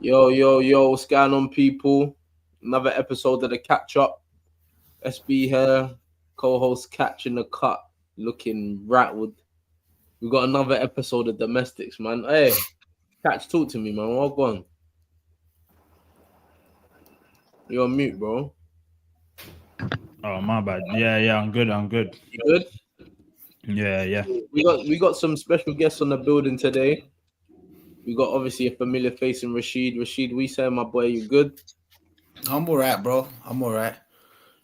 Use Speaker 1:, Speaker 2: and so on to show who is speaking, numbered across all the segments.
Speaker 1: Yo, what's going on, people? Another episode of the Catch Up. SB here, co-host Catching the Cut, looking rattled. We got another episode of Domestics, man. Hey, Catch, talk to me, man. What on? You're on mute, bro.
Speaker 2: Oh, my bad. Yeah, I'm good.
Speaker 1: You good?
Speaker 2: Yeah.
Speaker 1: We got some special guests on the building today. We got obviously a familiar face in Rashid. Rashid, we say, my boy, you good?
Speaker 3: I'm all right, bro. I'm all right.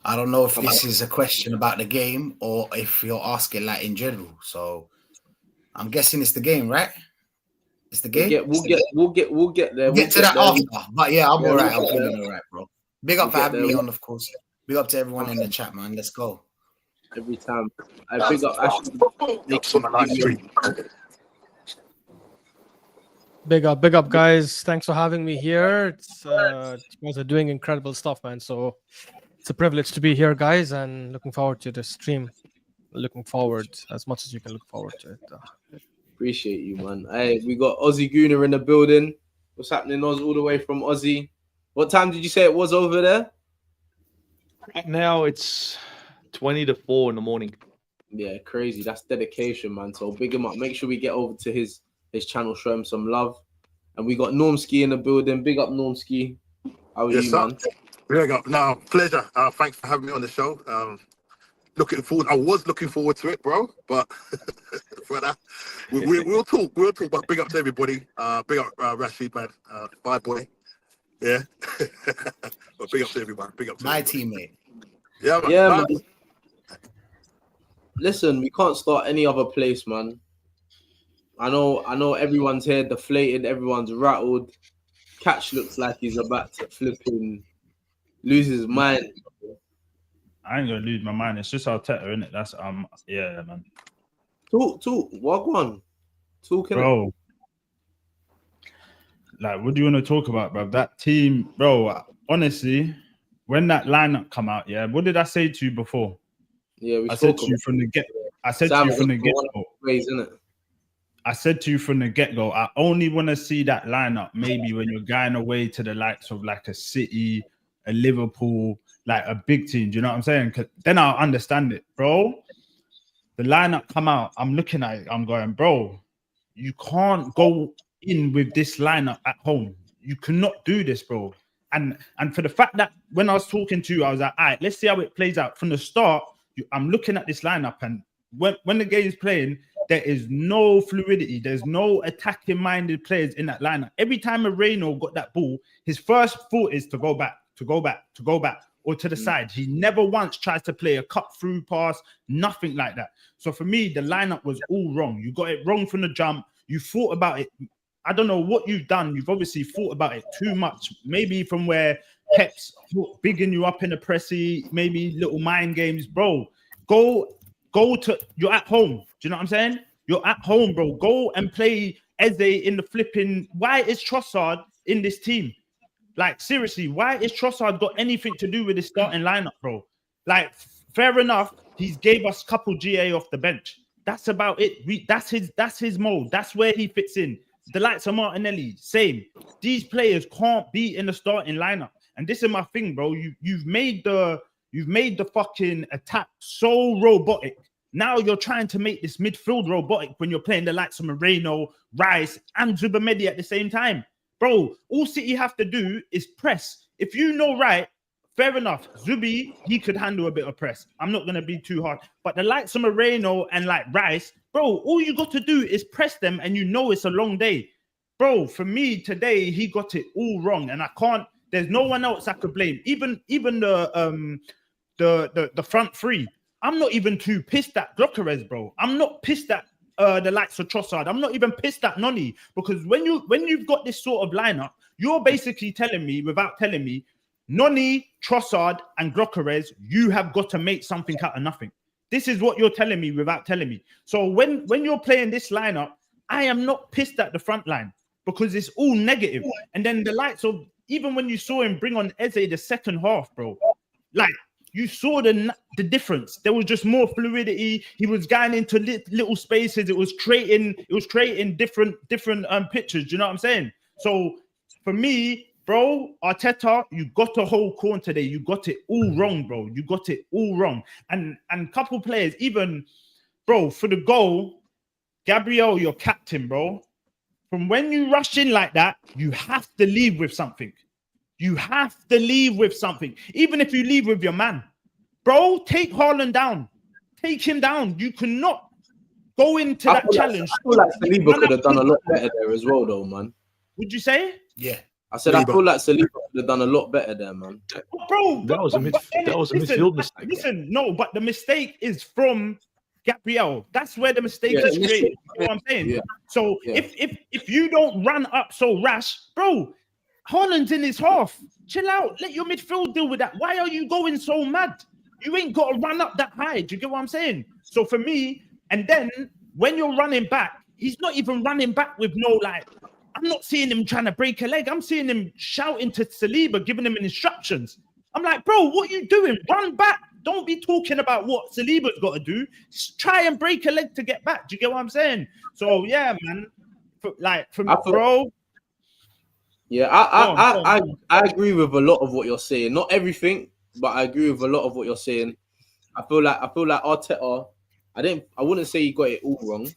Speaker 3: I don't know if this is a question about the game or if you're asking like in general. So I'm guessing it's the game, right? It's the game.
Speaker 1: We'll get there.
Speaker 3: We'll get to that after. But yeah, I'm all right. I'm feeling all right, bro. Big up for having me on, of course. Big up to everyone in the chat, man. Let's go.
Speaker 1: Every time. I big up Ashley.
Speaker 4: Big up, guys. Thanks for having me here. You guys are doing incredible stuff, man. So it's a privilege to be here, guys, and looking forward to the stream. Looking forward as much as you can look forward to it.
Speaker 1: Appreciate you, man. Hey, we got Aussie Gooner in the building. What's happening, Oz? All the way from Aussie. What time did you say it was over there?
Speaker 5: Right now it's 20 to 4 in the morning.
Speaker 1: Yeah, crazy. That's dedication, man. So big him up. Make sure we get over to his channel, show him some love. And we got Normski in the building. Big up, Normski. How are you, man?
Speaker 6: Big up. No, pleasure. Thanks for having me on the show. Looking forward. I was looking forward to it, bro. But for that, we'll talk. We'll talk. But big up to everybody. Big up Rashid, man. Bye, boy. Yeah. But big up to everyone. Big up to
Speaker 3: my
Speaker 6: everybody.
Speaker 3: teammate.
Speaker 6: Yeah, man.
Speaker 1: Yeah, man. Listen, we can't start any other place, man. I know everyone's here deflated, everyone's rattled. Catch looks like he's about to flipping lose his mind.
Speaker 2: I ain't gonna lose my mind. It's just Arteta, isn't it? That's yeah, man.
Speaker 1: Talk. Walk on. Talking,
Speaker 2: bro. Like, what do you want to talk about, bro? That team, bro. Honestly, when that lineup come out, yeah. What did I say to you before?
Speaker 1: Yeah,
Speaker 2: I said to you from the get. I said to you from the get-go. I said to you from the get-go, I only want to see that lineup maybe when you're going away to the likes of like a City, a Liverpool, like a big team. Do you know what I'm saying? 'Cause then I'll understand it, bro. The lineup come out, I'm looking at it, I'm going, bro, you can't go in with this lineup at home. You cannot do this, bro. And for the fact that when I was talking to you, I was like, all right, let's see how it plays out. From the start, I'm looking at this lineup, and when the game is playing, there is no fluidity. There's no attacking-minded players in that lineup. Every time Moreno got that ball, his first thought is to go back, or to the side. He never once tries to play a cut-through pass, nothing like that. So for me, the lineup was all wrong. You got it wrong from the jump. You thought about it. I don't know what you've done. You've obviously thought about it too much. Maybe from where Pep's bigging you up in the pressy, maybe little mind games. Bro, you're at home. Do you know what I'm saying? You're at home, bro. Go and play Eze in the flipping. Why is Trossard in this team? Like, seriously, why is Trossard got anything to do with the starting lineup, bro? Like, fair enough, he's gave us a couple GA off the bench. That's about it. That's his mode. That's where he fits in. The likes of Martinelli, same. These players can't be in the starting lineup. And this is my thing, bro. You've made the fucking attack so robotic. Now you're trying to make this midfield robotic when you're playing the likes of Moreno, Rice, and Zubamedi at the same time. Bro, all City have to do is press. If you know right, fair enough. Zubi, he could handle a bit of press. I'm not going to be too hard. But the likes of Moreno and like Rice, bro, all you got to do is press them and you know it's a long day. Bro, for me today, he got it all wrong. And I can't, there's no one else I could blame. Even the front three. I'm not even too pissed at Gooners, bro. I'm not pissed at the likes of Trossard. I'm not even pissed at Noni, because when you've got this sort of lineup, you're basically telling me, without telling me, Noni, Trossard, and Gooners, you have got to make something out of nothing. This is what you're telling me without telling me. So when you're playing this lineup, I am not pissed at the front line because it's all negative. And then the likes of, even when you saw him bring on Eze the second half, bro, like, you saw the difference. There was just more fluidity. He was going into little spaces. It was creating different pictures. Do you know what I'm saying? So for me, bro, Arteta, you got to hold corn today. You got it all wrong, bro. You got it all wrong. And couple players, even, bro, for the goal, Gabriel, your captain, bro. From when you rush in like that, you have to leave with something. You have to leave with something. Even if you leave with your man. Bro, take Haaland down. Take him down. You cannot go into that challenge.
Speaker 1: I feel like Saliba could have done a lot better there as well, though, man.
Speaker 2: Would you say?
Speaker 3: Yeah.
Speaker 1: I said I feel like Saliba could have done a lot better there, man.
Speaker 2: Bro,
Speaker 5: that was a midfield mistake.
Speaker 2: Listen, no, but the mistake is from Gabriel. That's where the mistake is created. You know what I'm saying?
Speaker 1: Yeah.
Speaker 2: So if you don't run up so rash, bro, Haaland's in his half. Chill out. Let your midfield deal with that. Why are you going so mad? You ain't got to run up that high. Do you get what I'm saying? So for me, and then when you're running back, he's not even running back with no like. I'm not seeing him trying to break a leg. I'm seeing him shouting to Saliba, giving him instructions. I'm like, bro, what are you doing? Run back. Don't be talking about what Saliba's got to do. Just try and break a leg to get back. Do you get what I'm saying? So yeah, man. Bro.
Speaker 1: Yeah, I agree with a lot of what you're saying. Not everything, but I agree with a lot of what you're saying. I feel like Arteta. I wouldn't say he got it all wrong.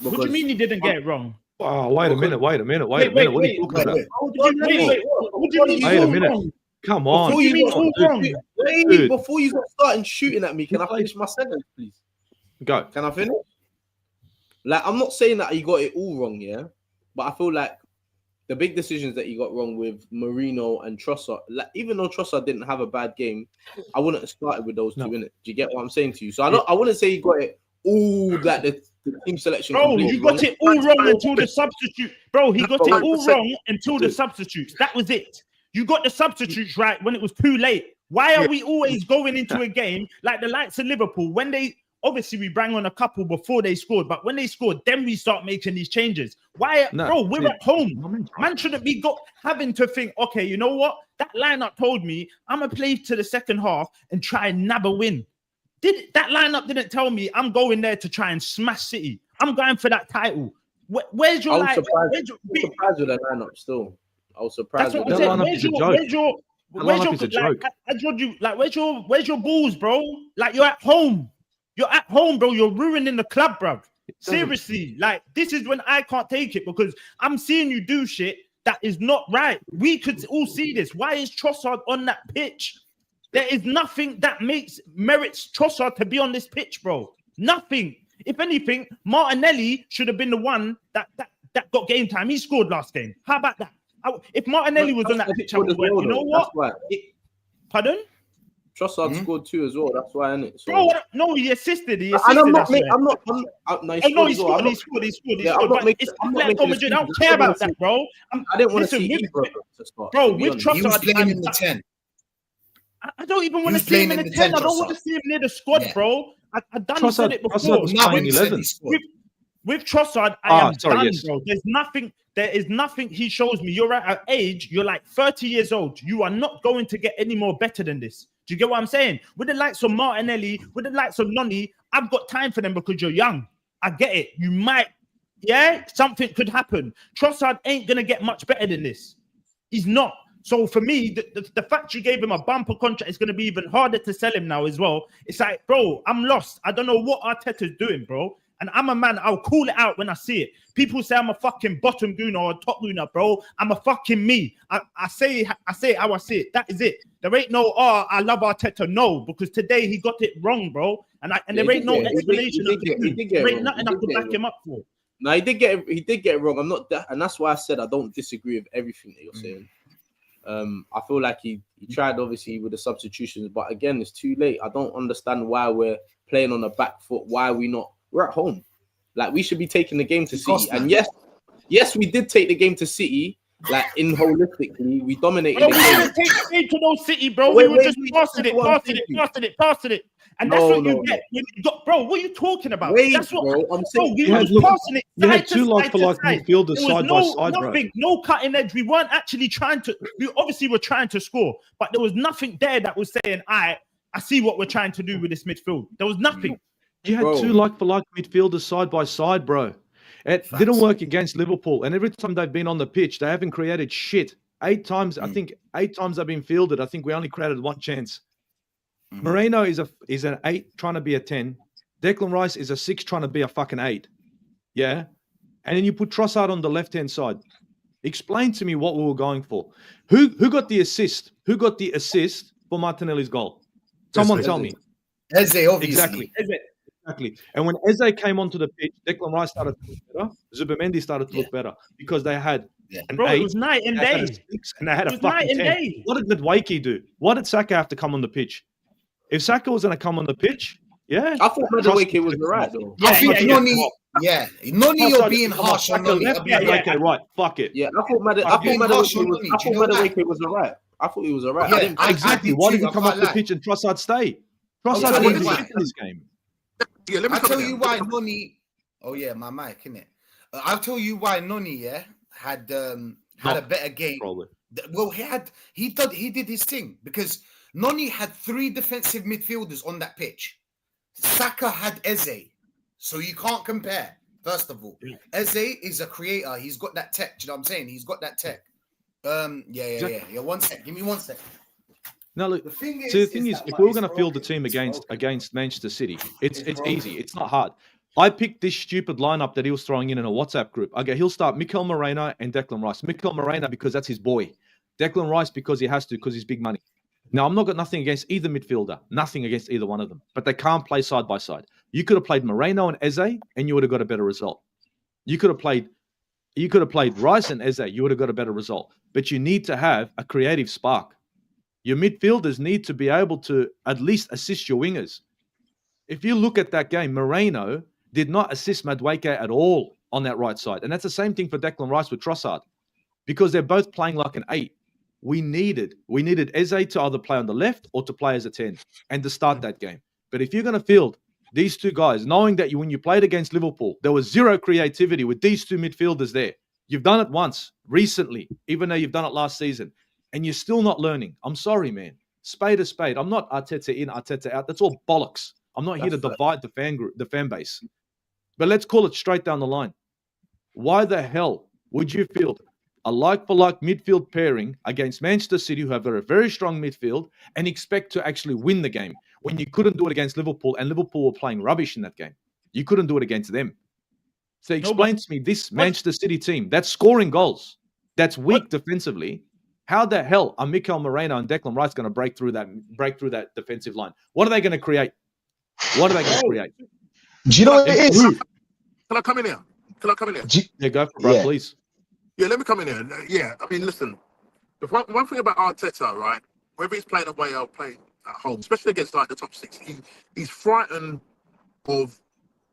Speaker 2: What do you mean he didn't get it wrong?
Speaker 5: Oh, wait a minute. What are you talking about?
Speaker 2: What do you mean?
Speaker 5: Wait a minute. Come on.
Speaker 1: Before you got starting shooting at me, can I finish my sentence, please?
Speaker 5: Go.
Speaker 1: Can I finish? Like, I'm not saying that he got it all wrong, yeah, but I feel like the big decisions that he got wrong with Mourinho and Trossard, like, even though Trossard didn't have a bad game, I wouldn't have started with those two in it. Do you get what I'm saying to you? So I wouldn't say he got it all that the team selection.
Speaker 2: Bro, you got it all wrong until the substitute. Bro, he got it all wrong until the substitutes. That was it. You got the substitutes right when it was too late. Why are we always going into a game like the likes of Liverpool when they obviously we bang on a couple before they scored, but when they scored, then we start making these changes. Why, bro? We're at home. Man shouldn't be having to think, okay, you know what? That lineup told me I'm gonna play to the second half and try and nab a win. That lineup didn't tell me I'm going there to try and smash City. I'm going for that title. Where's your
Speaker 1: I was surprised with that lineup still. I was surprised with that
Speaker 5: lineup.
Speaker 2: Where's your balls, bro? Like, you're at home. You're at home, bro. You're ruining the club, bro. Seriously, like, this is when I can't take it because I'm seeing you do shit that is not right. We could all see this. Why is Trossard on that pitch? There is nothing that merits Trossard to be on this pitch, bro. Nothing. If anything, Martinelli should have been the one that got game time. He scored last game. How about that? If Martinelli was on that pitch, I would you know what? Pardon?
Speaker 1: Trossard scored too as well. That's why, isn't it? So,
Speaker 2: bro, no, he assisted.
Speaker 1: He scored.
Speaker 2: He scored.
Speaker 1: Yeah,
Speaker 2: but it's Atletico Madrid. I don't care about that, bro.
Speaker 1: I didn't want to see Ibra to start.
Speaker 2: Bro, with Trossard,
Speaker 3: he was playing in the 10.
Speaker 2: I don't even want to see him in the 10. I don't want to see him near the squad, bro. I've done said it before.
Speaker 5: Playing 11.
Speaker 2: With Trossard, I am done, bro. There is nothing he shows me. You're at an age, you're like 30 years old. You are not going to get any more better than this. Do you get what I'm saying? With the likes of Martinelli, with the likes of Noni, I've got time for them because you're young. I get it. You might, something could happen. Trossard ain't going to get much better than this. He's not. So for me, the fact you gave him a bumper contract is going to be even harder to sell him now as well. It's like, bro, I'm lost. I don't know what Arteta's doing, bro. And I'm a man, I'll call it out when I see it. People say I'm a fucking bottom Gooner or a top Gooner, bro. I'm a fucking me. I say it how I see it. That is it. There ain't no, I love Arteta. No, because today he got it wrong, bro. And there ain't no explanation. There ain't nothing I could back him up for.
Speaker 1: No, he did get it wrong. I'm not that, and that's why I said I don't disagree with everything that you're saying. I feel like he tried obviously with the substitutions, but again, it's too late. I don't understand why we're playing on the back foot. Why are we not? We're at home. Like, we should be taking the game to City. And yes, we did take the game to City. Like, in holistically, we dominated the game.
Speaker 2: We didn't take the game to no City, bro. We were just passing it. And that's what you get. Bro, what are you talking about? That's what I'm saying. We were just passing it.
Speaker 5: You had two like-for-like midfielders side by side, bro.
Speaker 2: No cutting edge. We weren't actually trying to. We obviously were trying to score, but there was nothing there that was saying, I see what we're trying to do with this midfield. There was nothing.
Speaker 5: You had two like-for-like midfielders side by side, bro. It didn't work against Liverpool. And every time they've been on the pitch, they haven't created shit. 8 times, I think 8 times they've been fielded. I think we only created 1 chance. Moreno is an 8 trying to be a 10. Declan Rice is a 6 trying to be a fucking 8. Yeah. And then you put Trossard on the left-hand side. Explain to me what we were going for. Who got the assist? Who got the assist for Martinelli's goal? Someone tell me.
Speaker 3: Eze, obviously.
Speaker 5: Exactly. Eze. Exactly. And when Eze came onto the pitch, Declan Rice started to look better. Zubimendi started to look better because they had an 8.
Speaker 2: It was night and
Speaker 5: they
Speaker 2: day.
Speaker 5: had a 6, and they had a fucking 10. What did Madwakey do? What did Saka have to come on the pitch? If Saka was going to come on the pitch,
Speaker 1: I thought Madwakey was alright though.
Speaker 3: I think Noni, you're being harsh on Noni.
Speaker 5: Okay, right. Fuck it.
Speaker 1: Yeah, I thought Madwakey was alright. I thought he was alright.
Speaker 5: Yeah, exactly. Why did he come off the pitch and Trossard stay? Trossard didn't do shit in this game.
Speaker 6: Yeah, let me
Speaker 3: tell you why Noni. Oh yeah, my mic, innit? I'll tell you why Noni had a better game.
Speaker 5: Probably.
Speaker 3: Well, he did his thing because Noni had 3 defensive midfielders on that pitch. Saka had Eze, so you can't compare. First of all, Eze is a creator. He's got that tech. Do you know what I'm saying? He's got that tech. Yeah. 1 sec. Give me 1 sec.
Speaker 5: No, look. The thing is, if we were going to field the team against Manchester City, it's easy. It's not hard. I picked this stupid lineup that he was throwing in a WhatsApp group. Okay, he'll start Mikel Moreno and Declan Rice. Mikel Moreno because that's his boy. Declan Rice because he has to because he's big money. Now, I'm not got nothing against either midfielder, nothing against either one of them, but they can't play side by side. You could have played Moreno and Eze, and you would have got a better result. You could have played Rice and Eze, you would have got a better result. But you need to have a creative spark. Your midfielders need to be able to at least assist your wingers. If you look at that game, Moreno did not assist Madueke at all on that right side, and that's the same thing for Declan Rice with Trossard, because they're both playing like an 8. We needed Eze to either play on the left or to play as a 10 and to start that game. But if you're going to field these 2 guys, knowing that when you played against Liverpool, there was 0 creativity with these 2 midfielders there. You've done it once recently, even though you've done it last season, and you're still not learning. I'm sorry, man. Spade a spade. I'm not Arteta in, Arteta out. That's all bollocks. I'm not here to divide the fan base. But let's call it straight down the line. Why the hell would you field a like-for-like midfield pairing against Manchester City, who have a very strong midfield, and expect to actually win the game when you couldn't do it against Liverpool, and Liverpool were playing rubbish in that game? You couldn't do it against them. So explain to me, this Manchester City team that's scoring goals, that's weak defensively, how the hell are Mikel Moreno and Declan Rice going to break through that defensive line? What are they going to create? Do
Speaker 7: you know what it is?
Speaker 6: Can I come in here?
Speaker 5: Yeah, go for it, bro, please.
Speaker 6: Yeah, let me come in here. Yeah, I mean, listen, the one thing about Arteta, right, whether he's playing away or playing at home, especially against like the top 6, he's frightened of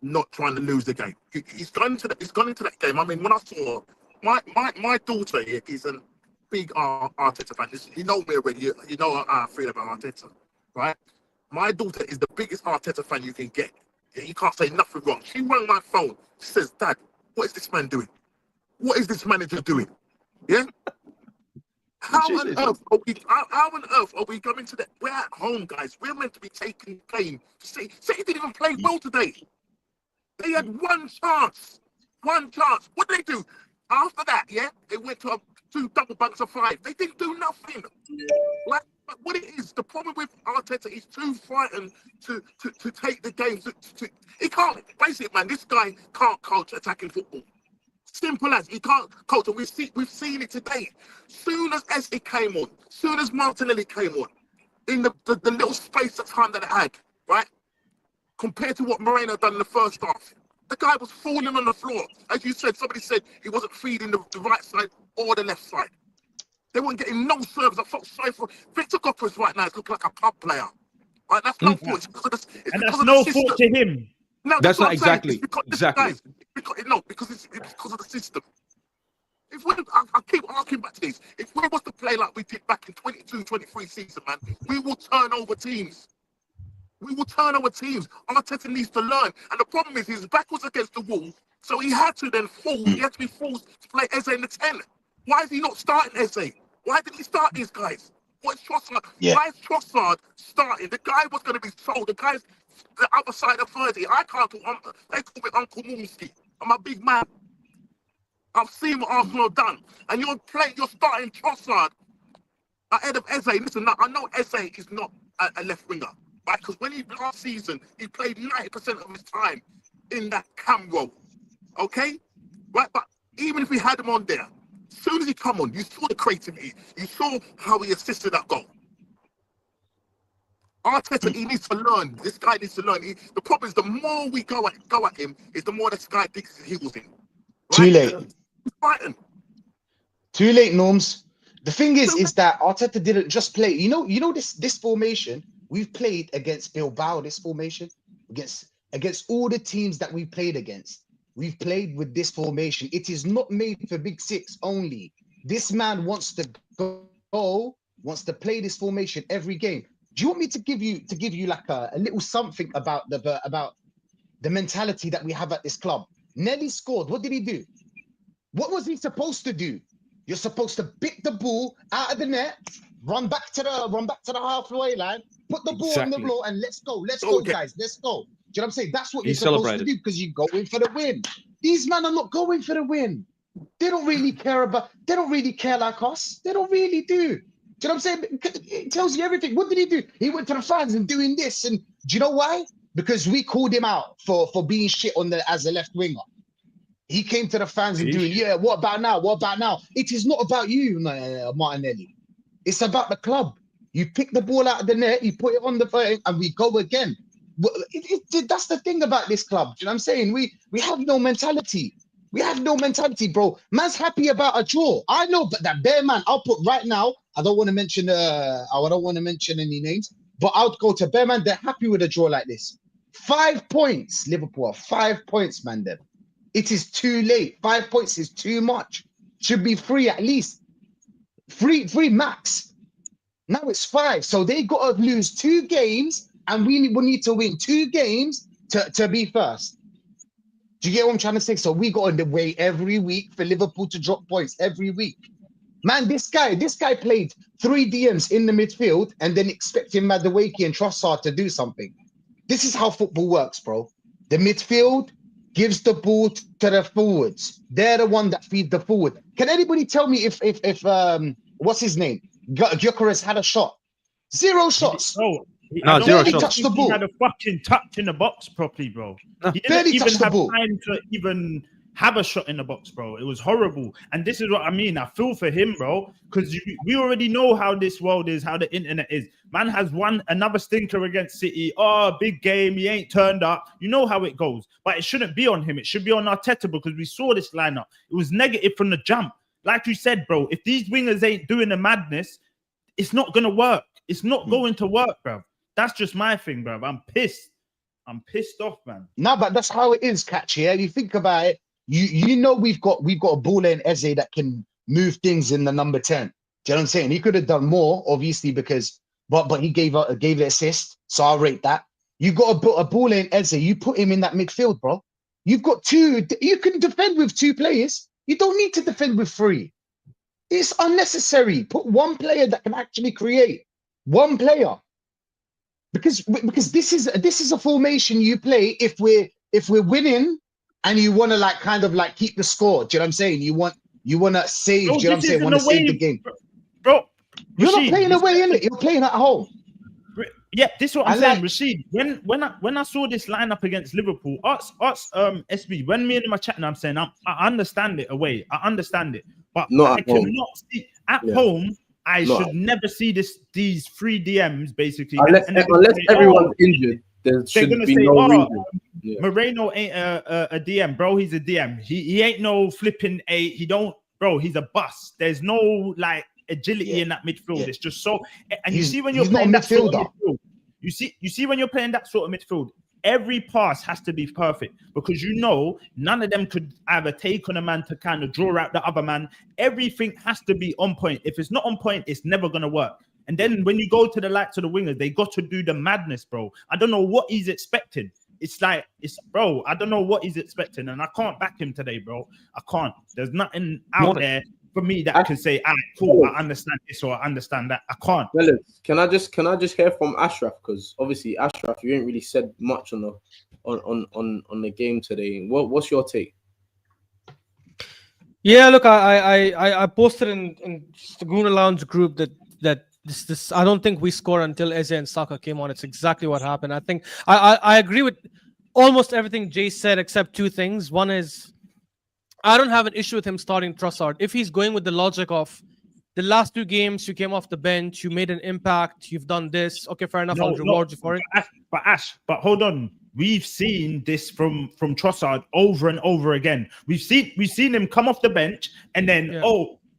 Speaker 6: not trying to lose the game. He's gone into that game. I mean, when I saw my daughter here is a big Arteta fan. You know me already. You know how I feel about Arteta, right? My daughter is the biggest Arteta fan you can get. You can't say nothing wrong. She rang my phone. She says, "Dad, what is this man doing? What is this manager doing?" Yeah? How on earth are we going to that? We're at home, guys. We're meant to be taking pain. City didn't even play well today. They had 1 chance. What did they do? After that, they went to 2 double bunks of 5. They didn't do nothing. Like, but what it is, the problem with Arteta, he's too frightened to take the game. He can't. Basically, man, this guy can't coach attacking football. Simple as he can't coach, and we've seen it today. Soon as Eze came on, soon as Martinelli came on, in the little space of time that it had, right? Compared to what Moreno done in the first half, the guy was falling on the floor. As you said, somebody said he wasn't feeding the right side or the left side. They weren't getting no serves. I felt sorry for Victor Gokras right now. He's looking like a pub player. Right? That's no fault.
Speaker 2: And that's no fault to him.
Speaker 6: No,
Speaker 5: that's not exactly. Exactly.
Speaker 6: Because it's because of the system. I keep arguing back to this. If we was to play like we did back in 22-23 season, man, we will turn over teams. Arteta needs to learn. And the problem is his back was against the wall, so he had to then fall. He had to be forced to play Eze in the 10. Why is he not starting Eze? Why didn't he start these guys? What's Trossard?
Speaker 7: Yeah.
Speaker 6: Why is Trossard starting? The guy was going to be sold. The guy's the other side of 30. I can't do. They call me Uncle Moomski. I'm a big man. I've seen what Arsenal have done. And you're starting Trossard ahead of Eze. Listen, now, I know Eze is not a left winger, right? Because when last season, he played 90% of his time in that cam role, okay? Right, but even if we had him on there, as soon as he come on, you saw the creativity. You saw how he assisted that goal. Arteta, he needs to learn. This guy needs to learn. The problem is the more we go at him, is the more this guy digs his heels in. Right?
Speaker 7: Too late.
Speaker 6: He's fighting.
Speaker 7: Too late, Norms. The thing is that Arteta didn't just play. You know this formation we've played against Bilbao. This formation against all the teams that we played against. We've played with this formation. It is not made for Big Six only. This man wants to wants to play this formation every game. Do you want me to give you like a little something about the mentality that we have at this club? Nelly scored. What did he do? What was he supposed to do? You're supposed to pick the ball out of the net, run back to the halfway line, put the ball on the floor, and let's go. Let's go, guys. Let's go. Do you know what I'm saying? That's what you're supposed to do because you go in for the win. These men are not going for the win. They don't really care like us. They don't really do. Do you know what I'm saying? It tells you everything. What did he do? He went to the fans and doing this. And do you know why? Because we called him out for being shit as a left winger. He came to the fans and doing, yeah, what about now? What about now? It is not about you, Martinelli. It's about the club. You pick the ball out of the net, you put it on the thing, and we go again. That's the thing about this club. Do you know what I'm saying? We have no mentality. We have no mentality, bro. Man's happy about a draw. I know, but that bare man, I'll put right now. I don't want to mention any names, but I'll go to bare man. They're happy with a draw like this. 5 points, Liverpool. 5 points, man. Them. It is too late. 5 points is too much. Should be 3 at least. 3 max. Now it's 5. So they got to lose 2 games, and we need to win 2 games to be first. Do you get what I'm trying to say? So we got to wait every week for Liverpool to drop points every week. Man, this guy played 3 DMs in the midfield and then expecting Madueke and Trossard to do something. This is how football works, bro. The midfield gives the ball to the forwards. They're the one that feed the forward. Can anybody tell me if what's his name? Gyökeres had a shot? 0 shots.
Speaker 5: No, 0 shots.
Speaker 2: Touched the ball. He had a fucking touch in the box properly, bro. He didn't even have time to even have a shot in the box, bro. It was horrible. And this is what I mean. I feel for him, bro, because we already know how this world is, how the internet is. Man has won another stinker against City. Oh, big game. He ain't turned up. You know how it goes. But it shouldn't be on him. It should be on Arteta because we saw this lineup. It was negative from the jump. Like you said, bro, if these wingers ain't doing the madness, it's not going to work. It's not going to work, bro. That's just my thing, bro. I'm pissed. I'm pissed off, man.
Speaker 7: No, but that's how it is, Catch. Yeah, you think about it. You know we've got a ball in Eze that can move things in the number 10. Do you know what I'm saying? He could have done more, obviously, because but he gave the assist, so I'll rate that. You got a ball in Eze. You put him in that midfield, bro. You've got 2. You can defend with 2 players. You don't need to defend with 3. It's unnecessary. Put 1 player that can actually create. 1 player. Because this is a formation you play if we're winning and you want to kind of keep the score. Do you know what I'm saying? You want to save. Do you know what I'm saying? Want to save the game,
Speaker 2: bro.
Speaker 7: You're not playing away, innit? You're playing at home.
Speaker 2: Yeah, this is what I'm saying, Rashid. When I saw this lineup against Liverpool, SB, when me and him are chatting, I'm saying I understand it away. I understand it, but I cannot see at home. I should never see these 3 DMs basically.
Speaker 1: Unless everyone's injured, there should be no reason.
Speaker 2: Moreno ain't a DM, bro. He's a DM. He ain't no flipping 8. He don't, bro. He's a bust. There's no agility in that midfield. It's just so. And you see when you're playing that sort of midfield, you see when you're playing that sort of midfield, every pass has to be perfect because none of them could either take on a man to kind of draw out the other man. Everything has to be on point. If it's not on point, it's never going to work. And then when you go to the likes of the wingers, they got to do the madness, bro. I don't know what he's expecting. Bro, I don't know what he's expecting. And I can't back him today, bro. I can't. There's nothing out there for me that I can say, cool, I understand this or I understand that. I can't.
Speaker 1: Well, can I just hear from Ashraf? Because obviously, Ashraf, you ain't really said much on the game today. What's your take?
Speaker 4: Yeah, look, I posted in the Gooner Lounge group that this I don't think we score until Eze and Saka came on. It's exactly what happened. I think I agree with almost everything Jay said except two things. One is I don't have an issue with him starting Trossard if he's going with the logic of the last 2 games you came off the bench, you made an impact, you've done this. Okay, fair enough. I'll reward you for it.
Speaker 2: But hold on. We've seen this from Trossard over and over again. We've seen him come off the bench and then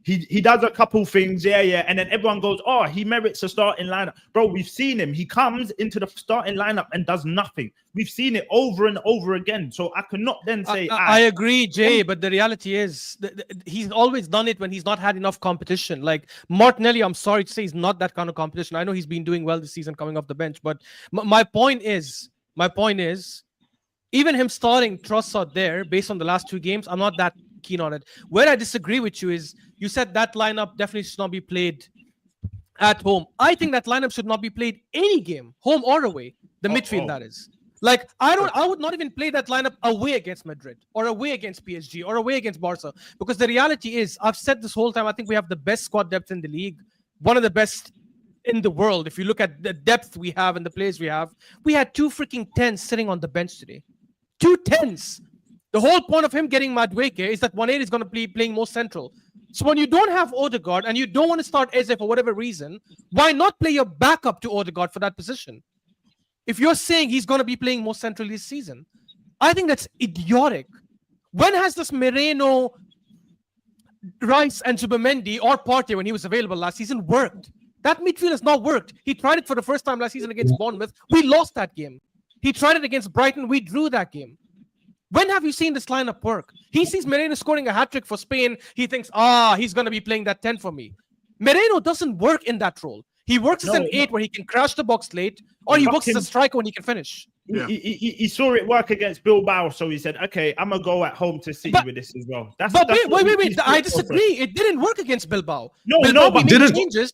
Speaker 2: he does a couple things, and then everyone goes, oh, he merits a starting lineup. Bro, we've seen him. He comes into the starting lineup and does nothing. We've seen it over and over again. So I cannot then say
Speaker 4: I agree, Jay, but the reality is he's always done it when he's not had enough competition. Like Martinelli, I'm sorry to say, he's not that kind of competition. I know he's been doing well this season coming off the bench, but my point is, even him starting Trossard there, based on the last 2 games, I'm not that keen on it. Where I disagree with you is you said that lineup definitely should not be played at home. I think that lineup should not be played any game, home or away. The midfield, that is. Like, I would not even play that lineup away against Madrid or away against PSG or away against Barca. Because the reality is, I've said this whole time, I think we have the best squad depth in the league. One of the best in the world. If you look at the depth we have and the players we have, we had 2 freaking 10s sitting on the bench today. 2 10s. The whole point of him getting Madueke is that 1-8 is going to be playing more central. So when you don't have Odegaard and you don't want to start Eze for whatever reason, why not play your backup to Odegaard for that position? If you're saying he's going to be playing more central this season, I think that's idiotic. When has this Moreno, Rice, and Zubimendi or Partey, when he was available last season, worked? That midfield has not worked. He tried it for the first time last season against Bournemouth. We lost that game. He tried it against Brighton. We drew that game. When have you seen this lineup work? He sees Moreno scoring a hat-trick for Spain. He thinks, he's going to be playing that 10 for me. Moreno doesn't work in that role. He works as an 8 where he can crash the box late, or he works as a striker when he can finish.
Speaker 2: Yeah. He saw it work against Bilbao, so he said, okay, I'm going to go at home to City with this as well.
Speaker 4: Wait. I disagree. It didn't work against Bilbao.
Speaker 2: But
Speaker 4: didn't changes.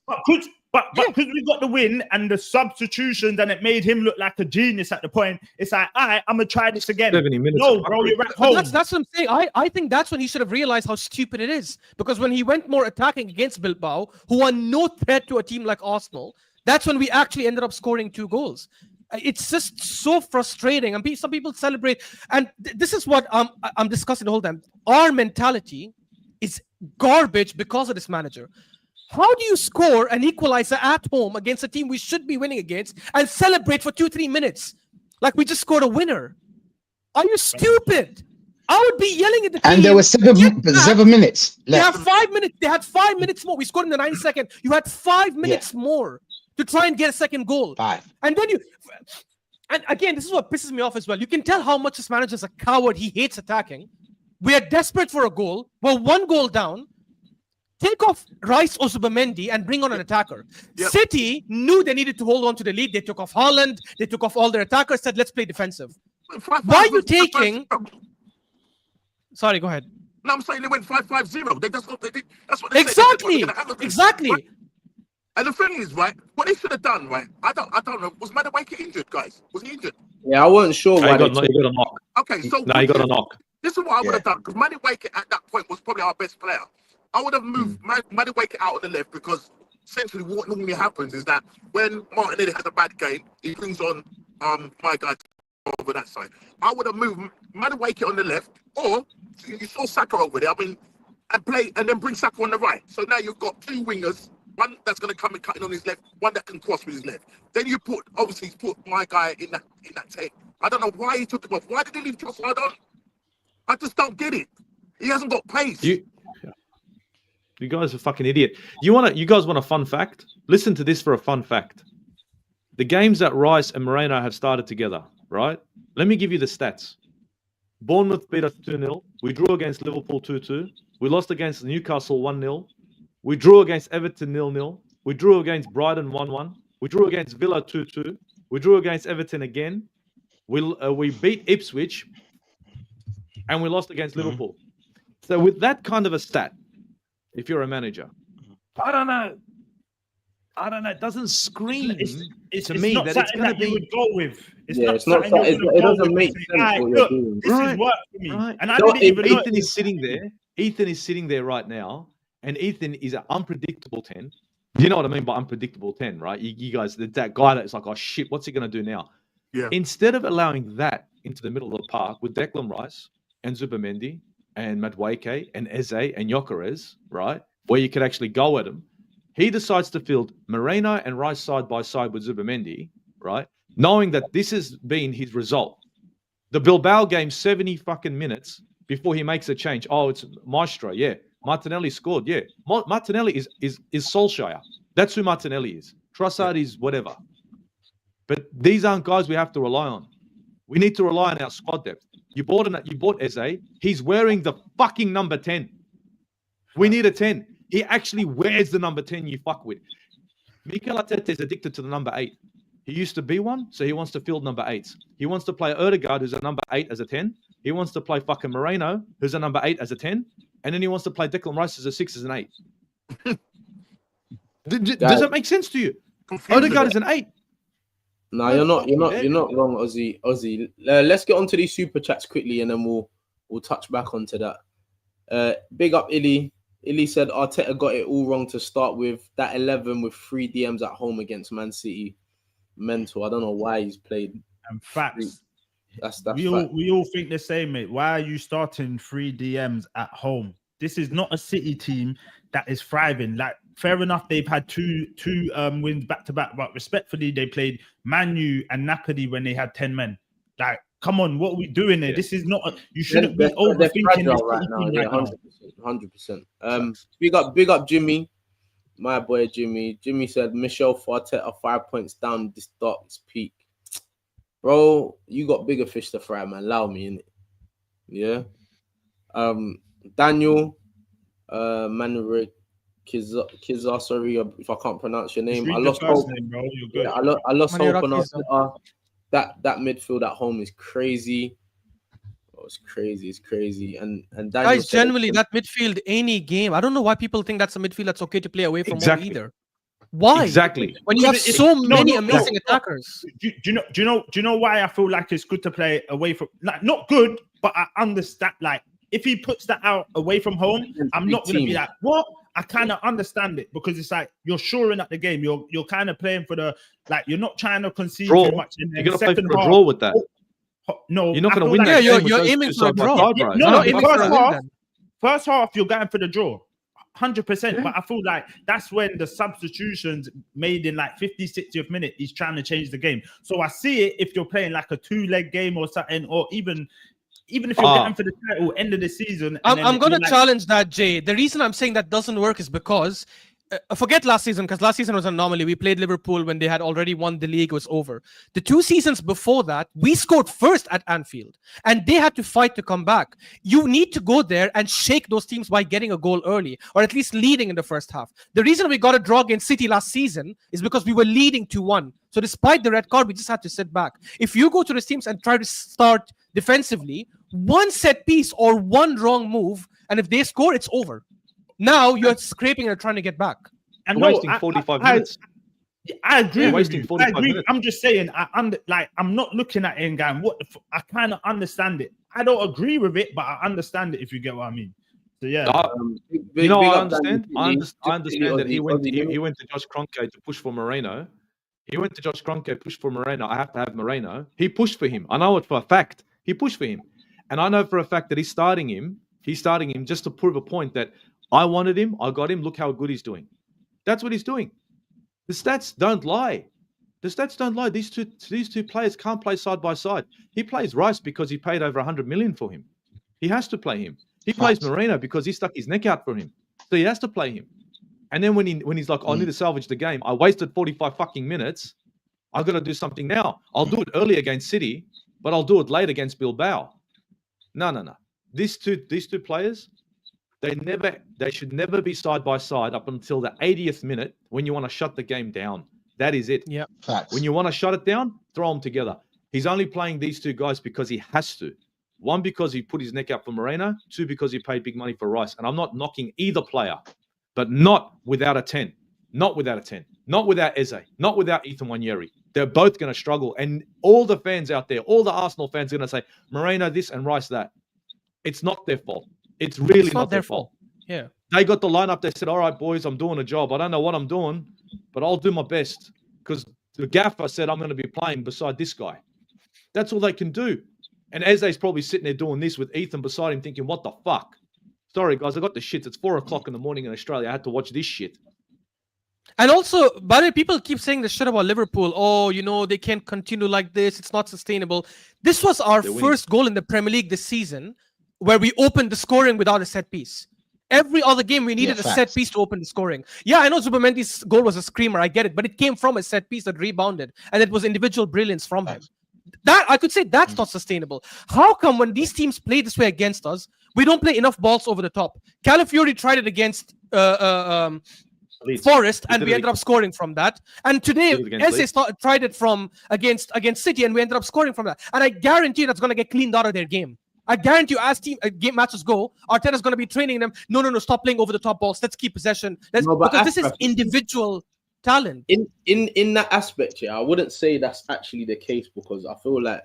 Speaker 2: But because we got the win and the substitutions and it made him look like a genius at the point, it's like, all right, I'm going to try this again.
Speaker 5: 70 minutes.
Speaker 2: No, bro, you're at home.
Speaker 4: That's what I'm saying. I think that's when he should have realized how stupid it is. Because when he went more attacking against Bilbao, who are no threat to a team like Arsenal, that's when we actually ended up scoring 2 goals. It's just so frustrating. And some people celebrate. And this is what I'm discussing the whole time. Our mentality is garbage because of this manager. How do you score an equalizer at home against a team we should be winning against and celebrate for 2-3 minutes like we just scored a winner? Are you stupid? I would be yelling at the team.
Speaker 7: And there were 7 minutes left.
Speaker 4: They have 5 minutes. They had 5 minutes more. We scored in the 92nd. You had 5 minutes more to try and get a second goal.
Speaker 7: 5.
Speaker 4: And then and again, this is what pisses me off as well. You can tell how much this manager is a coward. He hates attacking. We are desperate for a goal. We're 1 goal down. Take off Rice or Zubimendi and bring on an attacker. Yep. City knew they needed to hold on to the lead. They took off Haaland. They took off all their attackers, said, let's play defensive. Why are you taking... Sorry, go ahead.
Speaker 6: No, I'm saying they went 5-5-0. That's what they did. That's what they
Speaker 4: Exactly. Exactly.
Speaker 6: Right? And the thing is, right, what they should have done, right, I don't know, was Madueke injured, guys? Was he injured?
Speaker 1: Yeah, I wasn't sure why
Speaker 5: he got a knock.
Speaker 6: Okay, so...
Speaker 5: No, he got a knock.
Speaker 6: This is what I would have done, because Madueke at that point was probably our best player. I would have moved Madueke out on the left because essentially what normally happens is that when Martinelli has a bad game, he brings on my guy over that side. I would have moved Madueke on the left, or you saw Saka over there, and then bring Saka on the right. So now you've got 2 wingers, one that's going to come and cut in on his left, one that can cross with his left. Then you put my guy in that 10. I don't know why he took him off. Why did he leave Trossard on? I just don't get it. He hasn't got pace.
Speaker 5: You guys are fucking idiot. You guys want a fun fact? Listen to this for a fun fact. The games that Rice and Moreno have started together, right? Let me give you the stats. Bournemouth beat us 2-0. We drew against Liverpool 2-2. We lost against Newcastle 1-0. We drew against Everton 0-0. We drew against Brighton 1-1. We drew against Villa 2-2. We drew against Everton again. We beat Ipswich. And we lost against Liverpool. So with that kind of a stat, if you're a manager, I don't know. It doesn't scream to me that it's going to be.
Speaker 2: You would go with.
Speaker 1: It doesn't make sense.
Speaker 2: Look, this is work for me.
Speaker 5: Right.
Speaker 2: And I didn't even know
Speaker 5: Ethan is sitting there. Ethan is sitting there right now, and Ethan is an unpredictable 10. You know what I mean by unpredictable 10, right? You guys, that guy that's like, oh shit, what's he going to do now?
Speaker 6: Yeah.
Speaker 5: Instead of allowing that into the middle of the park with Declan Rice and Zubimendi and Madueke and Eze and Gyökeres, right, where you could actually go at him, he decides to field Moreno and Rice side by side with Zubimendi, right, knowing that this has been his result. The Bilbao game, 70 fucking minutes before he makes a change. Oh, it's Maestro, yeah. Martinelli scored, yeah. Martinelli is Solskjaer. That's who Martinelli is. Trossard is whatever. But these aren't guys we have to rely on. We need to rely on our squad depth. You bought Eze. He's wearing the fucking number 10. We need a 10. He actually wears the number 10 you fuck with. Mikel Arteta is addicted to the number 8. He used to be one, so he wants to field number 8s. He wants to play Odegaard, who's a number 8 as a 10. He wants to play fucking Moreno, who's a number 8 as a 10. And then he wants to play Declan Rice as a 6 as an 8. Does that make sense to you? Odegaard is an 8.
Speaker 1: No, you're not wrong, Ozzy. Let's get onto these super chats quickly, and then we'll touch back onto that. Big up Illy. Illy said Arteta got it all wrong to start with. That 11 with 3 DMs at home against Man City. Mental. I don't know why he's played.
Speaker 2: And facts.
Speaker 1: That's
Speaker 2: we all think the same, mate. Why are you starting 3 DMs at home? This is not a City team that is thriving. Like, fair enough, they've had two wins back to back, but respectfully, they played Man U and Napoli when they had 10 men. Like, come on, what are we doing there? This is not. You shouldn't be overthinking this
Speaker 1: right now. Yeah, 100%. Big up, Jimmy. My boy Jimmy. Jimmy said Michel Arteta 5 points down this darkest peak. Bro, you got bigger fish to fry, man. Allow me, innit? Yeah. Daniel, Manuel Kizar, sorry if I can't pronounce your name. I lost hope.
Speaker 2: Name, bro. You're good.
Speaker 1: Yeah, I lost hope on Arteta. That midfield at home is crazy. Oh, it's crazy. And Daniel
Speaker 4: guys, generally that midfield, any game, I don't know why people think that's a midfield that's okay to play away from home either. Why?
Speaker 5: Exactly.
Speaker 4: When you have so many amazing attackers.
Speaker 2: Do you know why I feel like it's good to play away from, like, not good, but I understand, like, if he puts that out away from home, I'm not going to be like, what? I kind of understand it, because it's like you're shoring up the game. You're kind of playing for the, like, you're not trying to concede too much.
Speaker 5: You're going to play for a draw with that.
Speaker 2: No,
Speaker 5: you're not going to win.
Speaker 2: Like,
Speaker 4: you're aiming for a draw.
Speaker 2: First half, you're going for the draw. 100%, but I feel like that's when the substitutions made in like 50, 60th minute is trying to change the game. So I see it if you're playing like a 2-leg game or something, or even if you're getting for the title end of the season.
Speaker 4: I'm going to challenge that, Jay. The reason I'm saying that doesn't work is because forget last season, because last season was an anomaly. We played Liverpool when they had already won the league. It was over. The 2 seasons before that, we scored first at Anfield, and they had to fight to come back. You need to go there and shake those teams by getting a goal early, or at least leading in the first half. The reason we got a draw against City last season is because we were leading 2-1. So despite the red card, we just had to sit back. If you go to the teams and try to start defensively, one set piece or one wrong move, and if they score, it's over. Now you're scraping and trying to get back.
Speaker 5: And wasting 45 minutes.
Speaker 2: I agree.
Speaker 5: Wasting 45 minutes.
Speaker 2: I'm just saying, I'm not looking at it and going, what the I kind of understand it. I don't agree with it, but I understand it, if you get what I mean. So yeah.
Speaker 5: I understand. I understand that he went to Josh Kroenke to push for Moreno. I have to have Moreno. He pushed for him. I know it for a fact. He pushed for him. And I know for a fact that he's starting him just to prove a point that I wanted him, I got him, look how good he's doing. That's what he's doing. The stats don't lie. These two players can't play side by side. He plays Rice because he paid over 100 million for him. He has to play him. He plays Moreno because he stuck his neck out for him. So he has to play him. And then when he's like, I need to salvage the game. I wasted 45 fucking minutes. I've got to do something now. I'll do it early against City, but I'll do it late against Bilbao. No. These two players, they should never be side by side up until the 80th minute when you want to shut the game down. That is it.
Speaker 4: Yeah.
Speaker 7: Facts.
Speaker 5: When you want to shut it down, throw them together. He's only playing these two guys because he has to. 1, because he put his neck out for Moreno. 2, because he paid big money for Rice. And I'm not knocking either player, but not without a 10. Not without a 10. Not without Eze. Not without Ethan Nwaneri. They're both going to struggle. And all the fans out there, all the Arsenal fans are going to say, Moreno this and Rice that. It's not their fault. It's really
Speaker 4: It's not their fault. Yeah.
Speaker 5: They got the lineup. They said, all right, boys, I'm doing a job. I don't know what I'm doing, but I'll do my best. Because the gaffer said I'm going to be playing beside this guy. That's all they can do. And Eze's probably sitting there doing this with Ethan beside him thinking, what the fuck? Sorry, guys, I got the shit. It's 4 o'clock in the morning in Australia. I had to watch this shit.
Speaker 4: And also, by the way, people keep saying the shit about Liverpool. Oh, they can't continue like this. It's not sustainable. This was our first goal in the Premier League this season where we opened the scoring without a set piece. Every other game, we needed a set piece to open the scoring. Yeah, I know Zubimendi's goal was a screamer. I get it. But it came from a set piece that rebounded. And it was individual brilliance from him. That I could say that's not sustainable. How come when these teams play this way against us, we don't play enough balls over the top? Calafiori tried it against Forest, and we ended up scoring from that. And today, Eze tried it from against City, and we ended up scoring from that. And I guarantee that's going to get cleaned out of their game. I guarantee you, as game matches go, Arteta's going to be training them. No, stop playing over the top balls. Let's keep possession. Because this is individual talent.
Speaker 1: In that aspect, I wouldn't say that's actually the case, because I feel like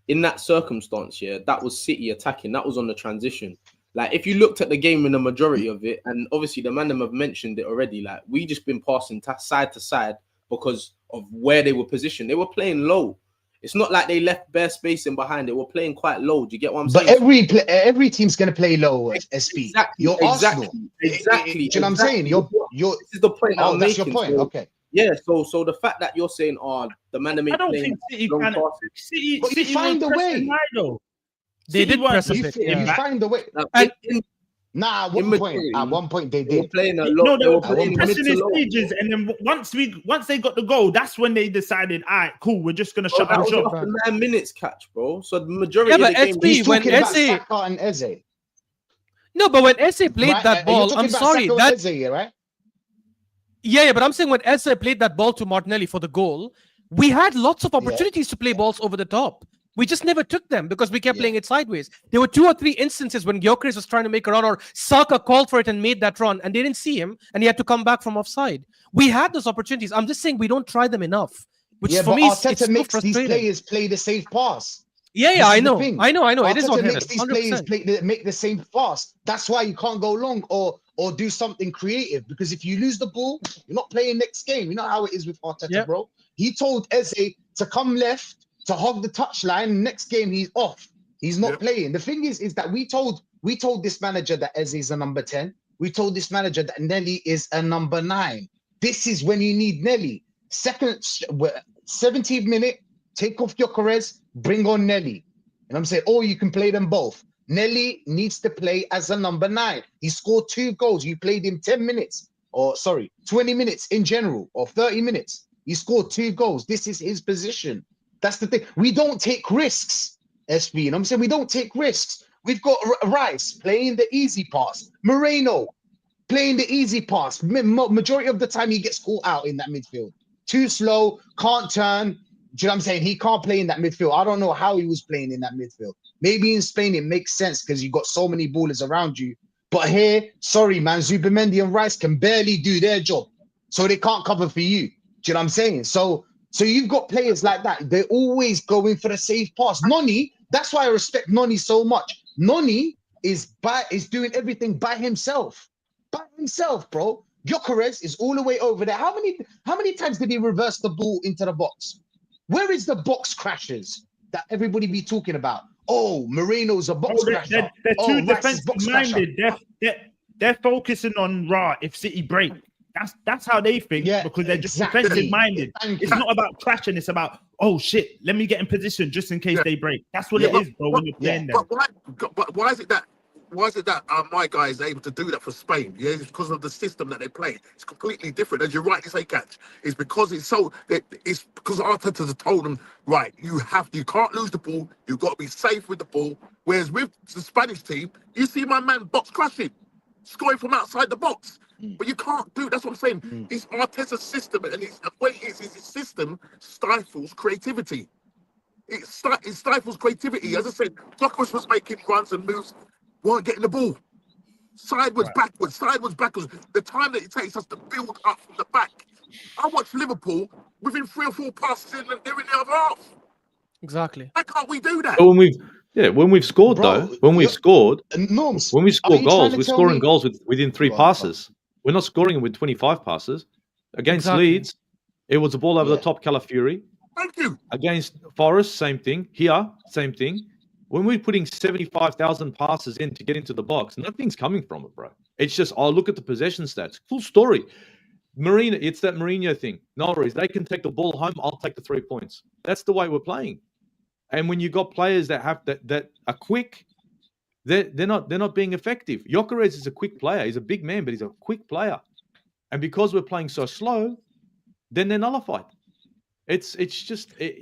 Speaker 1: in that circumstance, that was City attacking. That was on the transition. Like, if you looked at the game in the majority of it, and obviously the man them have mentioned it already, like, we just been passing side to side because of where they were positioned. They were playing low. It's not like they left bare space in behind. They were playing quite low. Do you get what I'm saying?
Speaker 7: But every team's going to play low, SP.
Speaker 1: Exactly.
Speaker 7: You're Arsenal.
Speaker 1: Exactly.
Speaker 7: Do you know what I'm saying? You're
Speaker 1: this is the point I'm
Speaker 7: that's
Speaker 1: making.
Speaker 7: your point.
Speaker 1: So,
Speaker 7: okay.
Speaker 1: Yeah, so the fact that you're saying, the man
Speaker 2: I don't think City can. City
Speaker 7: find a way.
Speaker 4: They did press a bit.
Speaker 7: You find a way. At one point they did.
Speaker 1: They were playing a lot.
Speaker 2: No, they were pressing in stages, and then once they got the goal, that's when they decided, all right, cool, we're just gonna shut them shop.
Speaker 1: 9 minutes catch, bro. So the majority of the game.
Speaker 7: He's talking about Saka and Eze.
Speaker 4: No, but when Eze played that ball, I'm sorry, that
Speaker 7: Eze, right?
Speaker 4: Yeah, but I'm saying when Eze played that ball to Martinelli for the goal, we had lots of opportunities to play balls over the top. We just never took them because we kept playing it sideways. There were 2 or 3 instances when Gyökeres was trying to make a run, or Saka called for it and made that run, and they didn't see him, and he had to come back from offside. We had those opportunities. I'm just saying we don't try them enough. Which for me,
Speaker 7: Arteta makes these players play the safe pass.
Speaker 4: Yeah, I know. It is
Speaker 7: Arteta
Speaker 4: on him.
Speaker 7: Makes these players make the same pass. That's why you can't go long or do something creative, because if you lose the ball, you're not playing next game. You know how it is with Arteta, bro. He told Eze to come left, to hog the touchline. Next game he's off. He's not playing. The thing is that we told this manager that Eze is a number 10. We told this manager that Nelly is a number 9. This is when you need Nelly. 17th minute, take off Gyökeres, bring on Nelly. And I'm saying, you can play them both. Nelly needs to play as a number 9. He scored 2 goals. You played him 20 minutes in general, or 30 minutes. He scored 2 goals. This is his position. That's the thing. We don't take risks, SB. And I'm saying we don't take risks. We've got Rice playing the easy pass. Moreno playing the easy pass. Majority of the time he gets caught out in that midfield. Too slow, can't turn. Do you know what I'm saying? He can't play in that midfield. I don't know how he was playing in that midfield. Maybe in Spain it makes sense because you got so many ballers around you. But here, sorry, man, Zubimendi and Rice can barely do their job. So they can't cover for you. Do you know what I'm saying? So you've got players like that. They're always going for the safe pass. Noni, that's why I respect Noni so much. Noni is doing everything by himself. By himself, bro. Gyökeres is all the way over there. How many times did he reverse the ball into the box? Where is the box crashes that everybody be talking about? Oh, Moreno's a box crasher.
Speaker 2: They're too defensive minded. They're focusing on if City break. That's how they think, because they're just defensive minded. It's not about crashing. It's about, oh shit, let me get in position just in case they break. That's what it is, bro. When you're playing them.
Speaker 6: But why is it that my guy is able to do that for Spain? Yeah, it's because of the system that they play. It's completely different. As you rightly say, Catch, it's because it's because Arteta has told them, right, you can't lose the ball. You've got to be safe with the ball. Whereas with the Spanish team, you see my man box crashing, scoring from outside the box. But you can't do. That's what I'm saying. It's Arteta's system, and the way it is his system stifles creativity. It stifles creativity. As I said, Gyökeres was making runs and moves, weren't getting the ball. Sideways, backwards. The time that it takes us to build up from the back. I watched Liverpool within 3 or 4 passes in, they're in the other half.
Speaker 4: Exactly.
Speaker 6: Why can't we do that?
Speaker 5: But Yeah, when we've scored when we score
Speaker 7: Norms,
Speaker 5: goals, we're scoring goals within 3 passes. We're not scoring them with 25 passes. Against Leeds, it was a ball over the top, Calafiori.
Speaker 6: Thank you.
Speaker 5: Against Forest, same thing. Here, same thing. When we're putting 75,000 passes in to get into the box, nothing's coming from it, bro. It's just, look at the possession stats. Full story. Marino, it's that Mourinho thing. No worries. They can take the ball home. I'll take the 3 points. That's the way we're playing. And when you got players that have that are quick, they're not being effective. Gyökeres is a quick player. He's a big man, but he's a quick player. And because we're playing so slow, then they're nullified. It's just
Speaker 7: I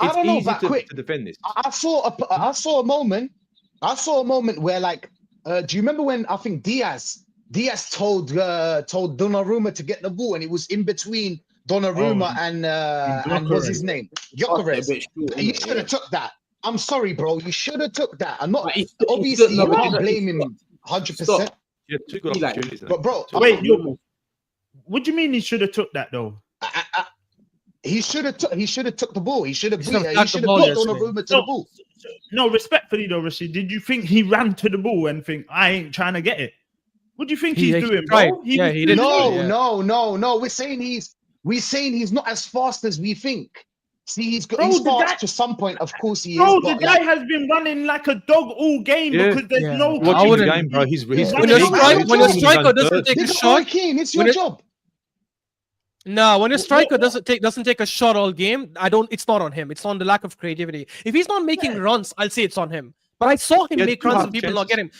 Speaker 7: don't know about quick
Speaker 5: to defend this.
Speaker 7: I saw a moment where do you remember when I think Diaz told Donnarumma to get the ball, and it was in between Donnarumma and what's his name? Gyökeres. You should have took that. I'm sorry, bro. You should have took that. I'm not obviously you can't blame him 100%.
Speaker 5: Yeah, 2 good opportunities.
Speaker 7: But bro,
Speaker 2: wait, what do you mean he should have took that though?
Speaker 7: He should have took the ball. He should have put Donnarumma to the ball.
Speaker 2: No, respectfully though, Rashid, did you think he ran to the ball and think I ain't trying to get it? What do you think he's doing, bro?
Speaker 4: He did.
Speaker 7: No. We're saying he's not as fast as we think. See, he's fast to some point. Of course he is.
Speaker 2: Bro, the guy has been running like a dog all game because there's no
Speaker 5: watching the game, bro. He's
Speaker 4: when your striker doesn't take a shot,
Speaker 7: it's your job.
Speaker 4: No, when a striker doesn't take a shot all game, it's not on him. It's on the lack of creativity. If he's not making runs, I'll say it's on him. But I saw him make runs and people not get him.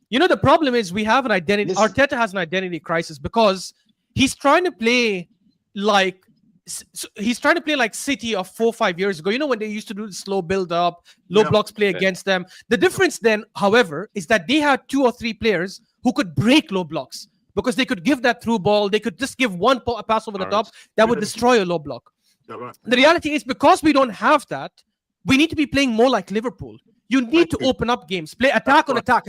Speaker 4: You know, the problem is we have an identity. Arteta has an identity crisis because he's trying to play like City of 4 or 5 years ago. You know, when they used to do the slow build up, low blocks play against them. The difference then, however, is that they had 2 or 3 players who could break low blocks because they could give that through ball. They could just give one pass over the top that would destroy a low block. The reality is because we don't have that, we need to be playing more like Liverpool. You need to open up games, play attack on attack.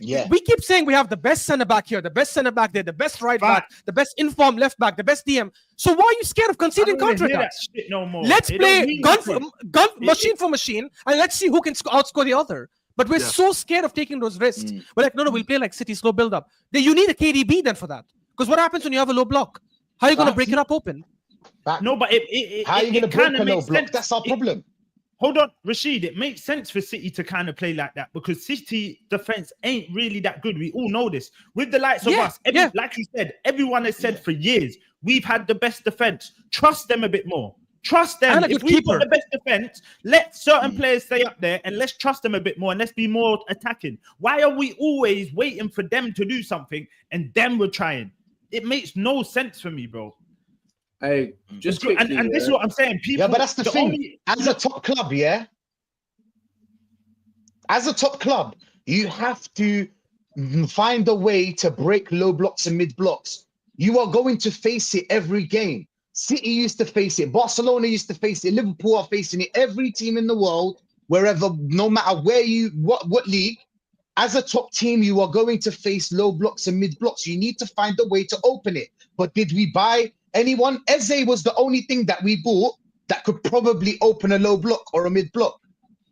Speaker 7: Yeah.
Speaker 4: We keep saying we have the best centre back here, the best centre back there, the best right back, the best informed left back, the best DM. So why are you scared of conceding counter-attacks?
Speaker 2: No more.
Speaker 4: Let's play machine for machine, and let's see who can outscore the other. But we're so scared of taking those risks. We're like, no, we'll play like City, slow build up. Then you need a KDB then for that. Because what happens when you have a low block? How are you going to break it up open?
Speaker 2: No, but
Speaker 7: how are you going to break a low block? That's our problem.
Speaker 2: Hold on, Rashid, it makes sense for City to kind of play like that because City defense ain't really that good. We all know this. With the likes of us, like you said, everyone has said for years, we've had the best defense. Trust them a bit more. Trust them. If we've got the best defense, let certain players stay up there and let's trust them a bit more and let's be more attacking. Why are we always waiting for them to do something and then we're trying? It makes no sense for me, bro.
Speaker 1: Hey, just quickly,
Speaker 2: and this is what I'm saying. People,
Speaker 7: but that's the thing. As a top club, as a top club, you have to find a way to break low blocks and mid blocks. You are going to face it every game. City used to face it. Barcelona used to face it. Liverpool are facing it. Every team in the world, wherever, no matter where what league, as a top team, you are going to face low blocks and mid blocks. You need to find a way to open it. But did we buy anyone? Eze was the only thing that we bought that could probably open a low block or a mid block.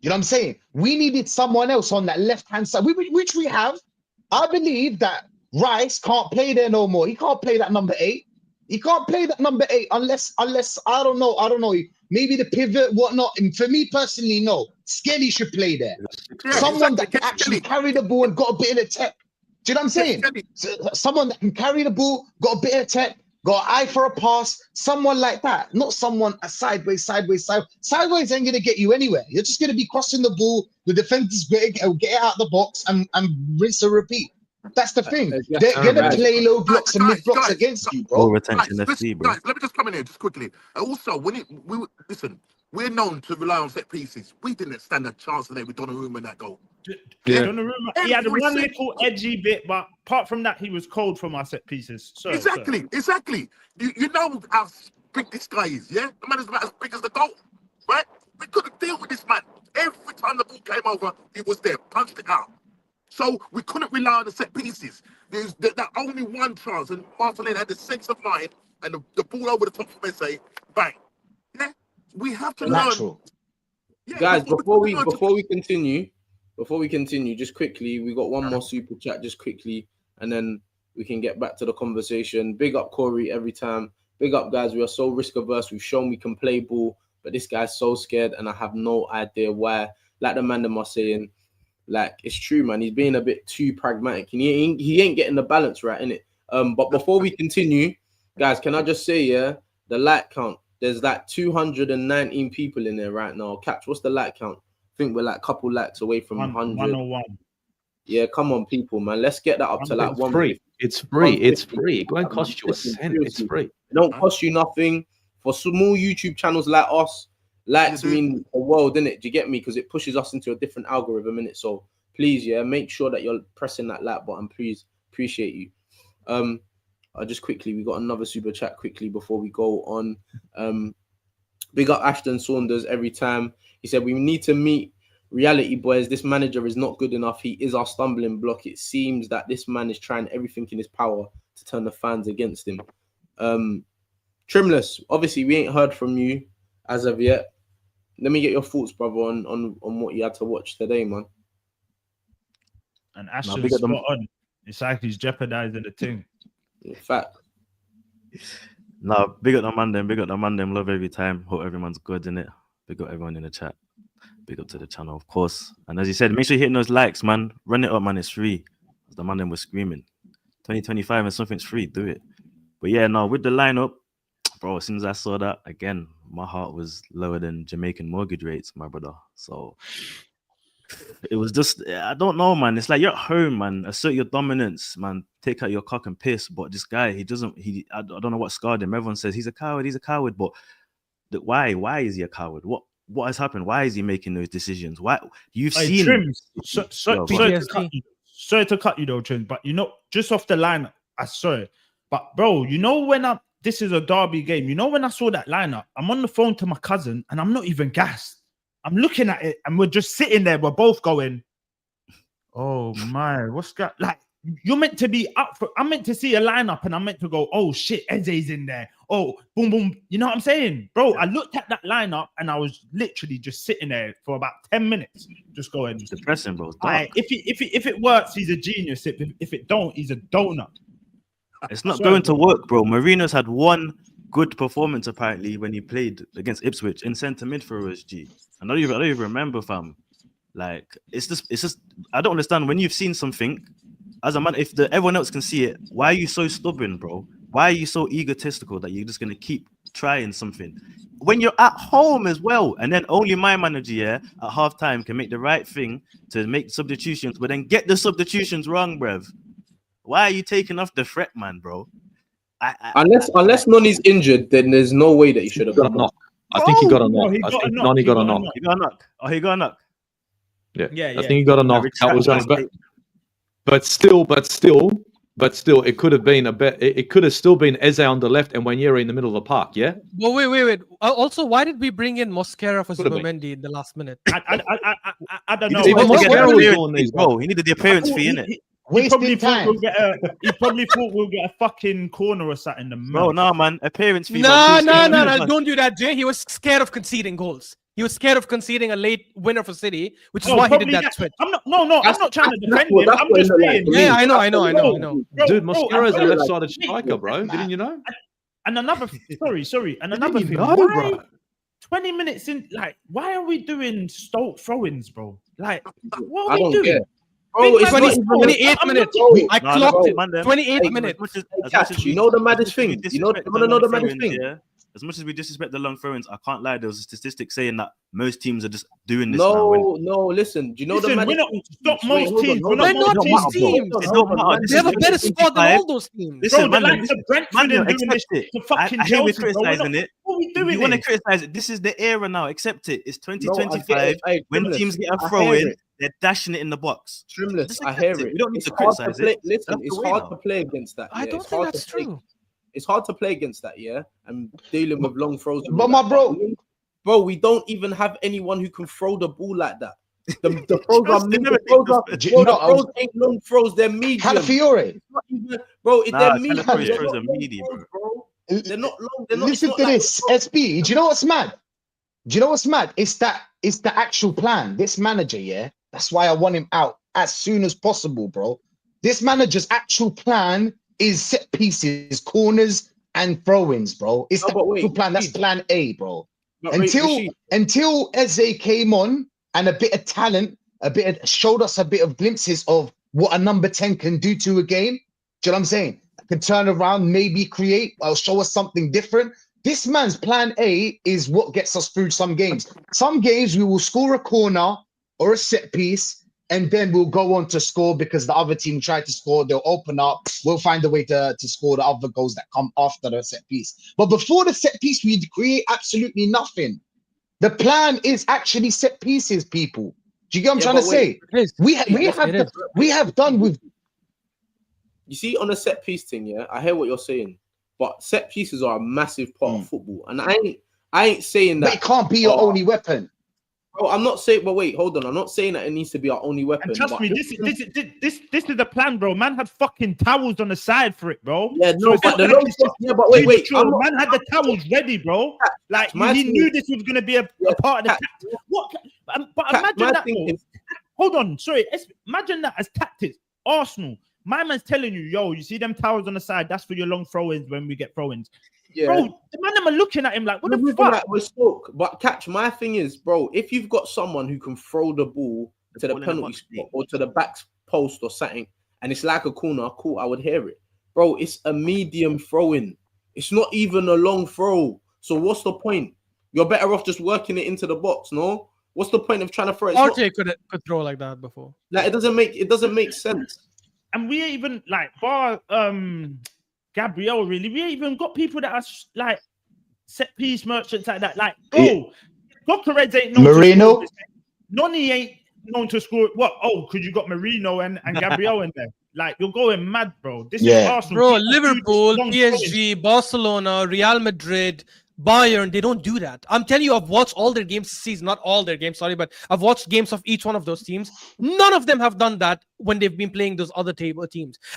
Speaker 7: You know what I'm saying? We needed someone else on that left-hand side, which we have. I believe that Rice can't play there no more. He can't play that number 8. He can't play that number 8 unless I don't know. Maybe the pivot, whatnot. And for me personally, no. Skelly should play there. Someone that can actually carry the ball and got a bit of tech. Do you know what I'm saying? Someone that can carry the ball, got a bit of tech, got an eye for a pass, someone like that. Not someone sideways. Sideways ain't going to get you anywhere. You're just going to be crossing the ball. The defender's going to get it out of the box and rinse and repeat. That's the thing. They're going to play low blocks and mid blocks against you, bro.
Speaker 6: Guys, let me just come in here just quickly. Also, listen, we're known to rely on set pieces. We didn't stand a chance today with Donnarumma in that goal.
Speaker 2: Donnarumma, he had one little edgy bit, but apart from that, he was cold from our set pieces.
Speaker 6: Exactly. You know how big this guy is, yeah? The man is about as big as the goal, right? We couldn't deal with this man. Every time the ball came over, he was there, punched it out. So we couldn't rely on the set pieces. There's that only one chance, and Martinelli had the sense of mind, and the ball over the top of Messi, bang. Yeah, we have to learn. Yeah,
Speaker 1: Guys,
Speaker 6: that's what
Speaker 1: before
Speaker 6: we're
Speaker 1: we continue, just quickly, we got one more super chat, just quickly, and then we can get back to the conversation. Big up Corey every time. Big up, guys. We are so risk averse. We've shown we can play ball, but this guy's so scared, and I have no idea why. Like the man them are saying, like it's true, man. He's being a bit too pragmatic, and he ain't getting the balance right, innit? But before we continue, guys, can I just say, yeah, the like count. There's like 219 people in there right now. Catch, what's the like count? I think we're like a couple likes away from 100.
Speaker 2: 101.
Speaker 1: Yeah, come on, people, man. Let's get that up to like 150.
Speaker 5: It's free. It's free. It won't cost you a cent. It's free.
Speaker 1: It don't cost you nothing. For small YouTube channels like us, likes mean a world, innit? Do you get me? Because it pushes us into a different algorithm, innit? So please, yeah, make sure that you're pressing that like button. Please, appreciate you. Just quickly, we got another super chat quickly before we go on. Big up Ashton Saunders every time. He said, we need to meet reality, boys. This manager is not good enough. He is our stumbling block. It seems that this man is trying everything in his power to turn the fans against him. Trimless, obviously, we ain't heard from you as of yet. Let me get your thoughts, brother, on what you had to watch today, man.
Speaker 2: And Ashton's spot on. It's like he's jeopardizing the thing.
Speaker 1: In fact.
Speaker 8: No, big up the man them, big up the man them. Love every time. Hope everyone's good in it. Big up everyone in the chat. Big up to the channel, of course. And as you said, make sure you're hitting those likes, man. Run it up, man. It's free. As the man them was screaming. 2025 and something's free. Do it. But yeah, no, with the lineup, bro, as soon as I saw that, again, my heart was lower than Jamaican mortgage rates, my brother. So it was just, I don't know, man. It's like you're at home, man. Assert your dominance, man. Take out your cock and piss. But this guy, I don't know what scarred him. Everyone says he's a coward. But why is he a coward? What has happened? Why is he making those decisions? Why? You've seen
Speaker 2: Trims. Sorry to cut you though, Trim. But just off the line, I saw it. But bro, when this is a derby game. When I saw that lineup, I'm on the phone to my cousin and I'm not even gassed. I'm looking at it and we're just sitting there. We're both going, oh my, what's that? Like, you're meant to be up for, I'm meant to see a lineup and I'm meant to go, oh shit, Eze's in there. Oh, boom, boom. You know what I'm saying? Bro, I looked at that lineup and I was literally just sitting there for about 10 minutes, just going.
Speaker 8: Depressing, bro.
Speaker 2: If it works, he's a genius. If it don't, he's a donut.
Speaker 8: It's not going to work, bro. Marino's had one good performance apparently when he played against Ipswich in centre mid for OSG. I don't even remember, fam. Like it's just I don't understand when you've seen something as a man. If everyone else can see it, why are you so stubborn, bro? Why are you so egotistical that you're just gonna keep trying something when you're at home as well? And then only my manager at halftime can make the right thing to make substitutions, but then get the substitutions wrong, bruv. Why are you taking off the threat, man, bro?
Speaker 1: Unless Noni's injured, then there's no way that he should have got a knock.
Speaker 5: I think he got a knock.
Speaker 2: I think
Speaker 5: Noni got a knock.
Speaker 8: He got a knock. Oh, he got a knock.
Speaker 5: Yeah. I think he got a knock. That was but still, it could have been it could have still been Eze on the left and Wanyeri in the middle of the park. Yeah.
Speaker 4: Well, wait. Also, why did we bring in Mosquera for Zubimendi in the last minute?
Speaker 2: I don't know.
Speaker 8: He needed the appearance fee, innit?
Speaker 2: He probably thought we'll get a fucking corner or something in the mouth.
Speaker 8: Bro, no, man. Appearance fee.
Speaker 4: No. Don't do that, Jay. He was scared of conceding goals. He was scared of conceding a late winner for City, which is why he did that switch.
Speaker 2: I'm not trying to defend him. I'm just saying.
Speaker 4: Yeah, I know.
Speaker 5: Dude, Mosquera is a left-sided striker, bro. Didn't you know?
Speaker 2: And another sorry. And another thing.
Speaker 5: Bro.
Speaker 2: 20 minutes in, like, why are we doing Stoke throw-ins, bro? Like, what are we doing?
Speaker 1: Get. Oh, it's
Speaker 4: 28 minutes. I clocked it. 28 minutes.
Speaker 1: You know the maddest thing? You want to know the maddest thing?
Speaker 8: Yeah. As much as we disrespect the long throw-ins, I can't lie. There was a statistic saying that most teams are just doing this now.
Speaker 1: No, listen. Do you know the maddest
Speaker 2: thing? Stop most teams.
Speaker 4: We're not most teams. They have a better squad than all those teams.
Speaker 8: Listen,
Speaker 2: man, accept it.
Speaker 8: I hear we're criticizing it. What are we doing? You want to criticize it? This is the era now. Accept it. It's 2025. When teams get a throw-in, they're dashing it in the box.
Speaker 1: Trimless, I hear it.
Speaker 8: We don't need to criticize it.
Speaker 1: Listen, it's hard to play against that.
Speaker 4: I don't think that's true.
Speaker 1: It's hard to play against that, yeah, and dealing with long throws.
Speaker 7: But my
Speaker 1: bro, we don't even have anyone who can throw the ball like that. The throws ain't long throws; they're medium.
Speaker 7: Calafiore,
Speaker 1: bro, they're medium.
Speaker 7: They're not long. Listen to this, SB. Do you know what's mad? It's that it's the actual plan. This manager, yeah, that's why I want him out as soon as possible, bro. This manager's actual plan is set pieces, corners, and throw-ins, bro. It's the actual plan. That's plan A, bro. Until Eze came on and a bit of talent, showed us a bit of glimpses of what a number 10 can do to a game. Do you know what I'm saying? Can turn around, maybe create, or show us something different. This man's plan A is what gets us through some games. Some games we will score a corner or a set piece, and then we'll go on to score because the other team tried to score. They'll open up. We'll find a way to score the other goals that come after the set piece. But before the set piece, we create absolutely nothing. The plan is actually set pieces, people. Do you get what I'm trying to say? We have done with.
Speaker 1: You see, on a set piece thing, yeah, I hear what you're saying, but set pieces are a massive part of football, and I ain't saying that.
Speaker 7: But it can't be your only weapon.
Speaker 1: Bro, I'm not saying. But wait, hold on. I'm not saying that it needs to be our only weapon.
Speaker 2: And trust me, this is the plan, bro. Man had fucking towels on the side for it, bro.
Speaker 1: Yeah, no,
Speaker 2: so
Speaker 1: but but wait.
Speaker 2: Man had the towels ready, bro. Like he knew this was gonna be a part of the tactics. What? But imagine that. Hold on, sorry. Imagine that as tactics. Arsenal. My man's telling you, yo, you see them towers on the side? That's for your long throw-ins when we get throw-ins. Yeah. Bro, the man are looking at him like, what the fuck?
Speaker 1: We're stuck. But catch, my thing is, bro, if you've got someone who can throw the ball to the penalty spot or to the back post or something, and it's like a corner, cool, I would hear it. Bro, it's a medium throw-in. It's not even a long throw. So what's the point? You're better off just working it into the box, no? What's the point of trying to throw it?
Speaker 4: RJ could throw like that before.
Speaker 1: Like it doesn't make sense.
Speaker 2: And we even like bar Gabriel, really, we even got people that are like set piece merchants like that. Like, bro, Dr. Reds ain't known
Speaker 7: Marino.
Speaker 2: Noni ain't known to score. What? Oh, because you got Marino and Gabriel in there. Like, you're going mad, bro. This is Arsenal.
Speaker 4: Bro, Liverpool, PSG, Barcelona, Real Madrid, Bayern, they don't do that. I'm telling you, I've watched all their games this season, not all their games, sorry, but I've watched games of each one of those teams. None of them have done that when they've been playing those other teams.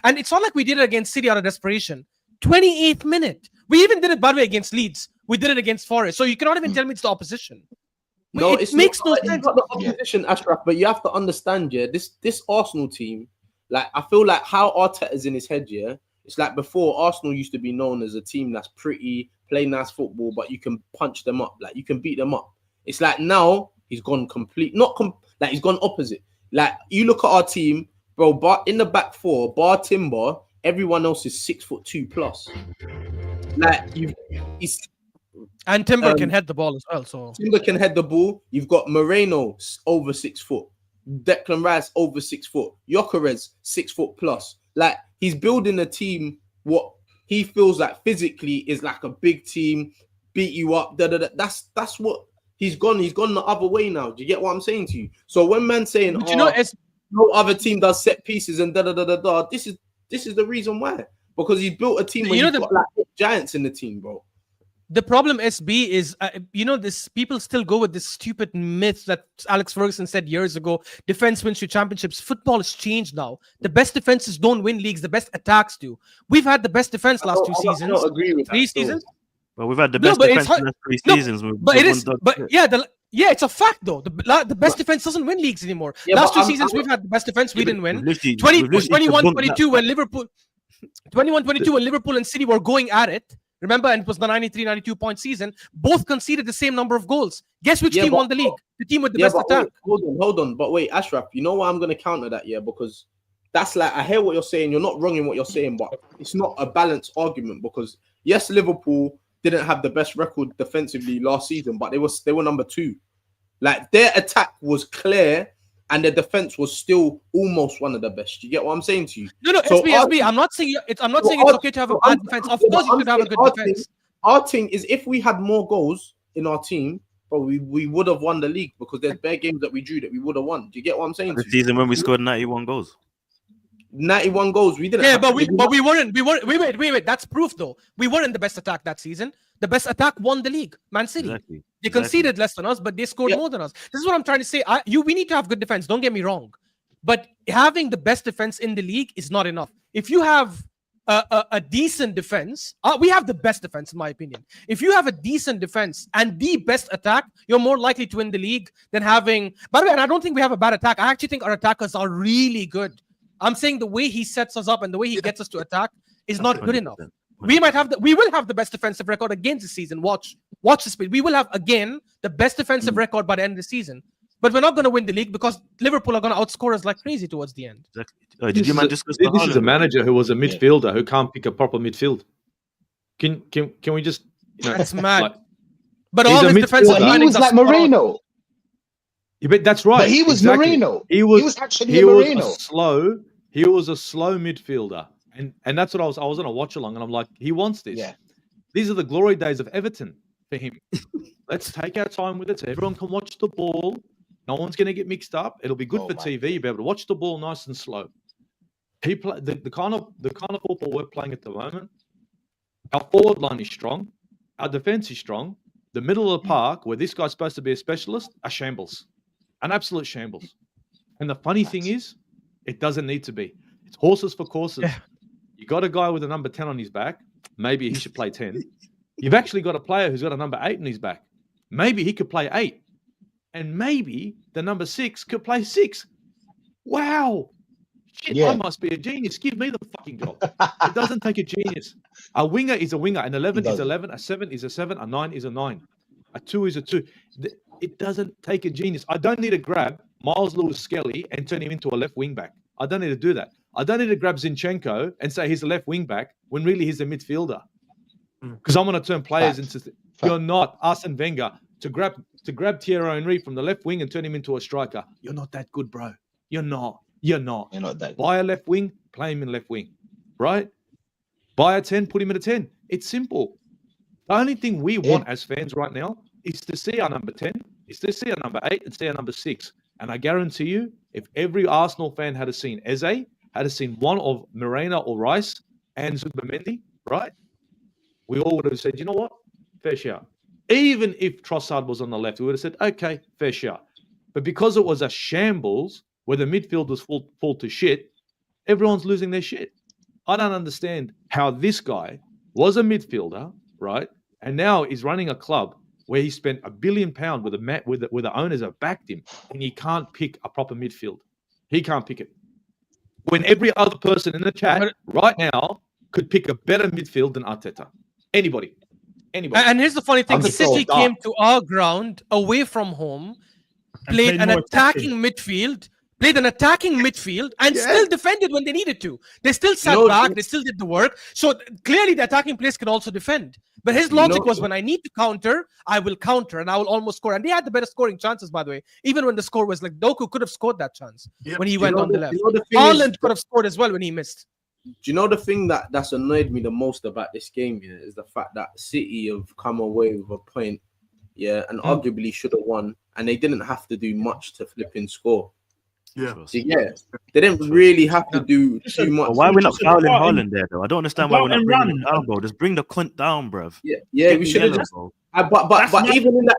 Speaker 4: And it's not like we did it against City out of desperation. 28th minute. We even did it, by the way, against Leeds. We did it against Forest. So you cannot even tell me it's the opposition.
Speaker 1: No,
Speaker 4: it makes no sense.
Speaker 1: It's not the opposition, Ashraf, but you have to understand, yeah, this Arsenal team, like, I feel like how Arteta's in his head, yeah, it's like before Arsenal used to be known as a team that's pretty, play nice football, but you can punch them up, like you can beat them up. It's like now he's gone like he's gone opposite. Like you look at our team, bro, but in the back four, bar Timber, everyone else is 6'2" plus. Like
Speaker 4: and Timber can head the ball as well. So
Speaker 1: Timber can head the ball. You've got Moreno over 6 foot, Declan Rice over 6 foot, Gyökeres 6 foot plus. Like he's building a team what he feels like physically is like a big team, beat you up. That's what he's gone. He's gone the other way now. Do you get what I'm saying to you? So when man's saying, no other team does set pieces and this is the reason why. Because he's built a team where you've got like giants in the team, bro.
Speaker 4: The problem, SB, is, this people still go with this stupid myth that Alex Ferguson said years ago, defense wins you championships. Football has changed now. The best defenses don't win leagues. The best attacks do. We've had the best defense last 2 seasons. I don't agree with 3 seasons.
Speaker 8: Well, we've had the best defense in the 3 seasons.
Speaker 4: It's a fact, though. The best defense doesn't win leagues anymore. Last 2 seasons, we've had the best defense. We didn't win. 21-22 when Liverpool... 21-22 when Liverpool and City were going at it. Remember, and it was the 93-92 point season. Both conceded the same number of goals. Guess which team won the league? The team with the best attack.
Speaker 1: Hold on. But wait, Ashraf, you know why I'm going to counter that, yeah? Because that's like, I hear what you're saying. You're not wrong in what you're saying, but it's not a balanced argument because, yes, Liverpool didn't have the best record defensively last season, but they were number 2. Like, their attack was clear and their defense was still almost one of the best. You get what I'm saying to you?
Speaker 4: No, so SB, I'm not saying it's okay to have a bad defense. Of course, you could have a good defense.
Speaker 1: Our thing is, if we had more goals in our team, but we would have won the league because there's bare games that we drew that we would have won. Do you get what I'm saying?
Speaker 8: The season when we scored 91 goals.
Speaker 1: 91 goals, we didn't.
Speaker 4: Yeah, but we weren't. Wait. That's proof, though. We weren't the best attack that season. The best attack won the league. Man City.
Speaker 8: Exactly.
Speaker 4: They conceded less than us, but they scored more than us. This is what I'm trying to say. We need to have good defense. Don't get me wrong, but having the best defense in the league is not enough. If you have a decent defense, we have the best defense in my opinion. If you have a decent defense and the best attack, you're more likely to win the league than having. By the way, and I don't think we have a bad attack. I actually think our attackers are really good. I'm saying the way he sets us up and the way he gets us to attack is not good enough. We will have the best defensive record again this season. Watch the speed. We will have again the best defensive record by the end of the season. But we're not going to win the league because Liverpool are going to outscore us like crazy towards the end.
Speaker 8: Exactly. Did you mind discuss
Speaker 5: this is a manager who was a midfielder who can't pick a proper midfield. Can we just?
Speaker 4: That's mad. But all his defensive
Speaker 7: he was like Moreno.
Speaker 5: Yeah, but that's right.
Speaker 7: But he was Moreno. He was actually Moreno.
Speaker 5: He was a slow midfielder, and that's what I was on a watch along, and I'm like, he wants this.
Speaker 7: Yeah.
Speaker 5: These are the glory days of Everton for him. Let's take our time with it so everyone can watch the ball. No one's going to get mixed up. It'll be good for TV. You'll be able to watch the ball nice and slow. The kind of football we're playing at the moment, our forward line is strong. Our defense is strong. The middle of the park, where this guy's supposed to be a specialist, are shambles. An absolute shambles. And the funny thing is, it doesn't need to be. It's horses for courses. Yeah. You got a guy with a number 10 on his back. Maybe he should play 10. You've actually got a player who's got a number 8 on his back. Maybe he could play 8. And maybe the number 6 could play 6. Wow. Shit, I must be a genius. Give me the fucking job. It doesn't take a genius. A winger is a winger. An 11 is 11. A 7 is a 7. A 9 is a 9. A 2 is a 2. It doesn't take a genius. I don't need to grab Miles Lewis-Skelly and turn him into a left wing back. I don't need to do that. I don't need to grab Zinchenko and say he's a left wing back when really he's a midfielder. Because I'm going to turn players into... You're not Arsene Wenger to grab Thierry Henry from the left wing and turn him into a striker. You're not that good, bro. You're not. You're not that good. Buy a left wing, play him in left wing. Right? Buy a 10, put him in a 10. It's simple. The only thing we want as fans right now is to see our number 10, is to see our number 8 and see our number 6. And I guarantee you, if every Arsenal fan had seen Eze, had seen one of Moreno or Rice and Zubimendi, right? We all would have said, you know what? Fair share. Even if Trossard was on the left, we would have said, okay, fair share. But because it was a shambles where the midfield was full to shit, everyone's losing their shit. I don't understand how this guy was a midfielder, right? And now he's running a club where he spent £1 billion with the owners have backed him, and he can't pick a proper midfield. He can't pick it. When every other person in the chat right now could pick a better midfield than Arteta. Anybody.
Speaker 4: And here's the funny thing. City came to our ground away from home, played an attacking midfield, and still defended when they needed to. They still sat back. They still did the work. So clearly the attacking players can also defend. But his logic was, when I need to counter, I will counter and I will almost score. And they had the better scoring chances, by the way. Even when the score was like, Doku could have scored that chance when he went on the left. Haaland could have scored as well when he missed.
Speaker 1: Do you know the thing that's annoyed me the most about this game is the fact that City have come away with a point, and arguably should have won, and they didn't have to do much to flipping score.
Speaker 6: Yeah.
Speaker 1: So, they didn't really have to do too much.
Speaker 8: Why are we not fouling Haaland there, though? I don't understand why we're not bringing him down, bro. Just bring the cunt down, bruv.
Speaker 1: Yeah, we should have just. But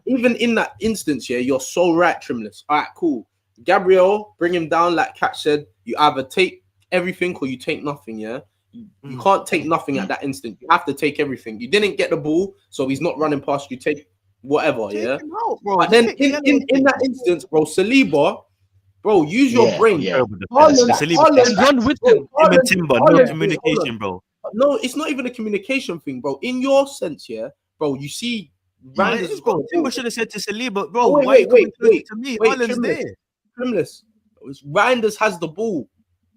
Speaker 1: even in that instance, you're so right, Trimless. All right, cool. Gabriel, bring him down, like Kat said. You either take everything or you take nothing. You can't take nothing at that instant. You have to take everything. You didn't get the ball, so he's not running past you. Take whatever. Take him out, bro. But then in that instance, bro, Saliba. Bro, use your brain.
Speaker 4: Haaland, run with him.
Speaker 8: Timber, no communication, bro.
Speaker 1: No, it's not even a communication thing, bro. In your sense, bro, you see,
Speaker 8: bro. Timber should have said to Saliba, bro.
Speaker 1: Wait,
Speaker 8: to me, Haaland's there.
Speaker 1: Trimless. Reinders has the ball.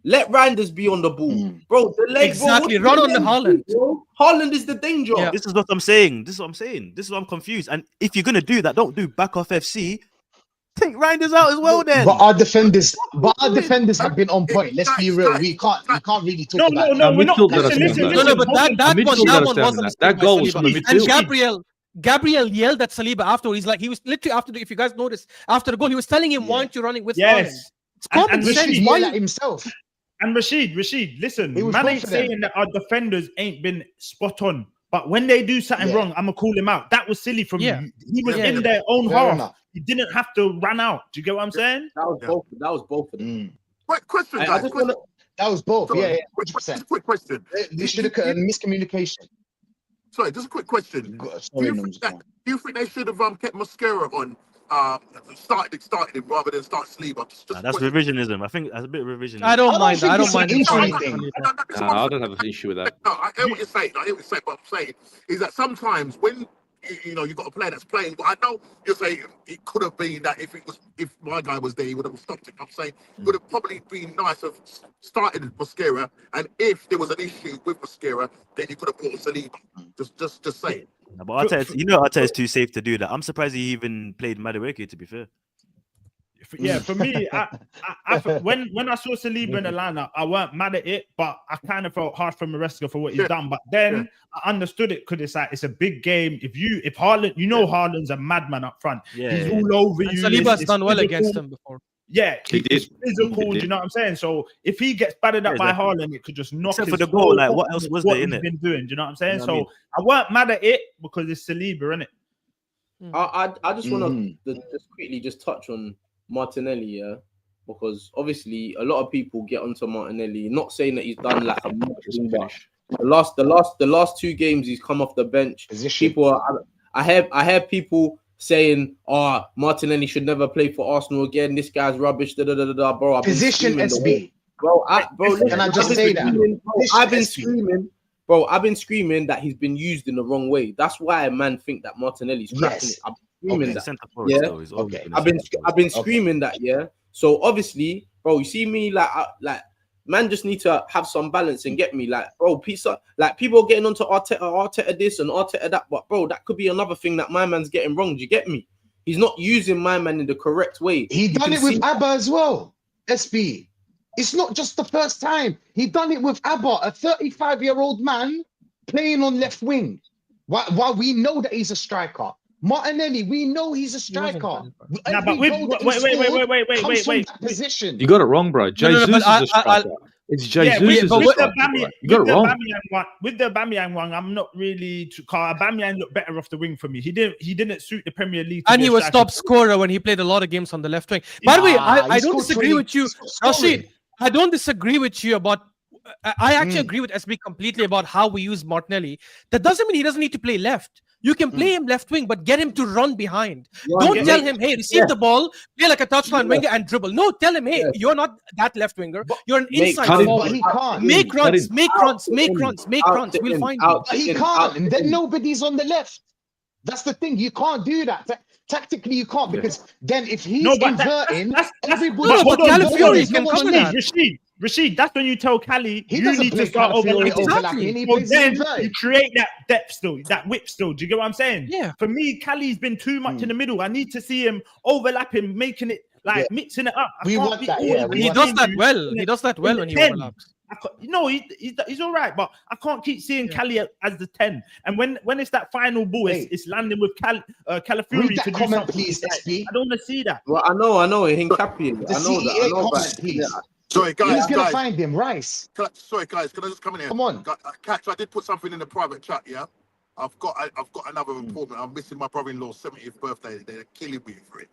Speaker 1: Let Reinders be on the ball, bro. The leg,
Speaker 4: exactly. Run on the Haaland.
Speaker 1: Haaland is the danger.
Speaker 8: Yeah. This is what I'm saying. This is why I'm confused. And if you're gonna do that, don't do back off FC. Take Reinders out as well, then.
Speaker 7: But our defenders have been on point. Let's be real. We can't really talk about.
Speaker 4: No, we're not. Listen. But that one wasn't.
Speaker 5: That goal was from the midfield.
Speaker 4: And Gabriel yelled at Saliba after. He was literally after. If you guys noticed, after the goal, he was telling him, "Why aren't you running with Haaland?" It's common sense.
Speaker 7: Why himself?
Speaker 2: And Rashid, listen, man ain't saying that our defenders ain't been spot on. But when they do something wrong, I'm going to call him out. That was silly from you. He was in their own half. He didn't have to run out. Do you get what I'm saying?
Speaker 1: That was both of them.
Speaker 6: Question, guys.
Speaker 7: That was both.
Speaker 6: Sorry,
Speaker 7: Yeah,
Speaker 6: just
Speaker 7: 100%.
Speaker 6: a quick question.
Speaker 7: They should have miscommunication.
Speaker 6: Sorry, just a quick question.
Speaker 7: Sorry,
Speaker 6: Do you think they should have kept Mascara on? Started him rather than start Saliba.
Speaker 8: That's revisionism. I think that's a bit of revisionism.
Speaker 4: I don't mind. I don't
Speaker 7: it's an
Speaker 4: mind.
Speaker 7: injury
Speaker 4: him
Speaker 7: thing.
Speaker 5: I don't have an issue with that.
Speaker 6: No, I hear what you're saying. What I'm saying is that sometimes when you've got a player that's playing, but I know you're saying it could have been that if my guy was there, he would have stopped it. I'm saying it would have probably been nice to have started Mascara, and if there was an issue with Mascara, then you could have brought Saliba. Just saying.
Speaker 8: No, but Arteta is too safe to do that. I'm surprised he even played Madueke, to be fair.
Speaker 2: Yeah, for me, when I saw Saliba in the lineup, I weren't mad at it, but I kind of felt hard for Maresca for what he's done. But then I understood it because it's a big game. If Haaland, Haaland's a madman up front. He's all over you.
Speaker 4: Saliba's done well against him before.
Speaker 2: Yeah, he's physical. Do you know what I'm saying? So if he gets battered up by Haaland, it could just knock
Speaker 8: Except
Speaker 2: his
Speaker 8: for the goal. Like, what else was there in
Speaker 2: he's
Speaker 8: it?
Speaker 2: been doing. Do you know what I'm saying?
Speaker 8: You know what
Speaker 2: I weren't mad at it because it's Saliba, innit?
Speaker 1: I just want to just quickly touch on Martinelli, yeah, because obviously a lot of people get onto Martinelli. Not saying that he's done like a thing, but the last 2 games he's come off the bench. People I have people saying, Martinelli should never play for Arsenal again. This guy's rubbish. Bro,
Speaker 7: Position SB.
Speaker 1: Can
Speaker 7: I just say that?
Speaker 1: I've been screaming that he's been used in the wrong way. That's why a man think that Martinelli's cracking it. I'm screaming that. I've been screaming that. Yeah. So obviously, bro, you see me like man just need to have some balance and get me like, bro, people are getting onto Arteta this and Arteta that, but bro, that could be another thing that my man's getting wrong. Do you get me? He's not using my man in the correct way.
Speaker 7: He done it with Abba as well. SB. It's not just the first time. He done it with Abba, a 35-year-old man playing on left wing. While we know that he's a striker. Martinelli, we know he's a striker.
Speaker 2: Nah, but wait.
Speaker 7: Position.
Speaker 5: You got it wrong, bro. Jesus is a striker. It's Jesus is a striker. You got it wrong.
Speaker 2: With the Aubameyang one, I'm not really. Aubameyang looked better off the wing for me. He didn't suit the Premier League.
Speaker 4: And he was top scorer when he played a lot of games on the left wing. By the way, I don't disagree with you, Rashid. I don't disagree with you about. I actually agree with SB completely about how we use Martinelli. That doesn't mean he doesn't need to play left. You can play him left wing, but get him to run behind. Don't tell him, hey, receive the ball, play like a touchline winger and dribble. No, tell him, hey, you're not that left winger. You're an inside forward.
Speaker 7: He can't.
Speaker 4: Make runs. We'll find you.
Speaker 7: But he can't. And then nobody's on the left. That's the thing. You can't do that. Tactically, you can't, because then if he's inverting, everybody.
Speaker 4: But Calafiori can cover that.
Speaker 2: Rashid, that's when you tell Cali
Speaker 7: he
Speaker 2: you need to start overlapping.
Speaker 7: So
Speaker 2: then you create that depth still, that width still. Do you get what I'm saying?
Speaker 4: Yeah.
Speaker 2: For me, Cali's been too much in the middle. I need to see him overlapping, making it mixing it up.
Speaker 7: We want that.
Speaker 4: He does that well. He does that well when he overlaps.
Speaker 2: He's all right, but I can't keep seeing Cali as the 10. And when it's that final ball, it's landing with Calafiori.
Speaker 7: Read that comment, please, SB.
Speaker 2: I don't want to see that.
Speaker 1: Well, I know. Hincapié. I know that. I know that.
Speaker 7: Please.
Speaker 6: Sorry, guys.
Speaker 7: Who's gonna find him? Rice.
Speaker 6: Sorry, guys. Can I just come in here?
Speaker 7: Come on.
Speaker 6: Catch. I did put something in the private chat. Yeah. I've got another report. I'm missing my brother-in-law's 70th birthday. They're killing me for it.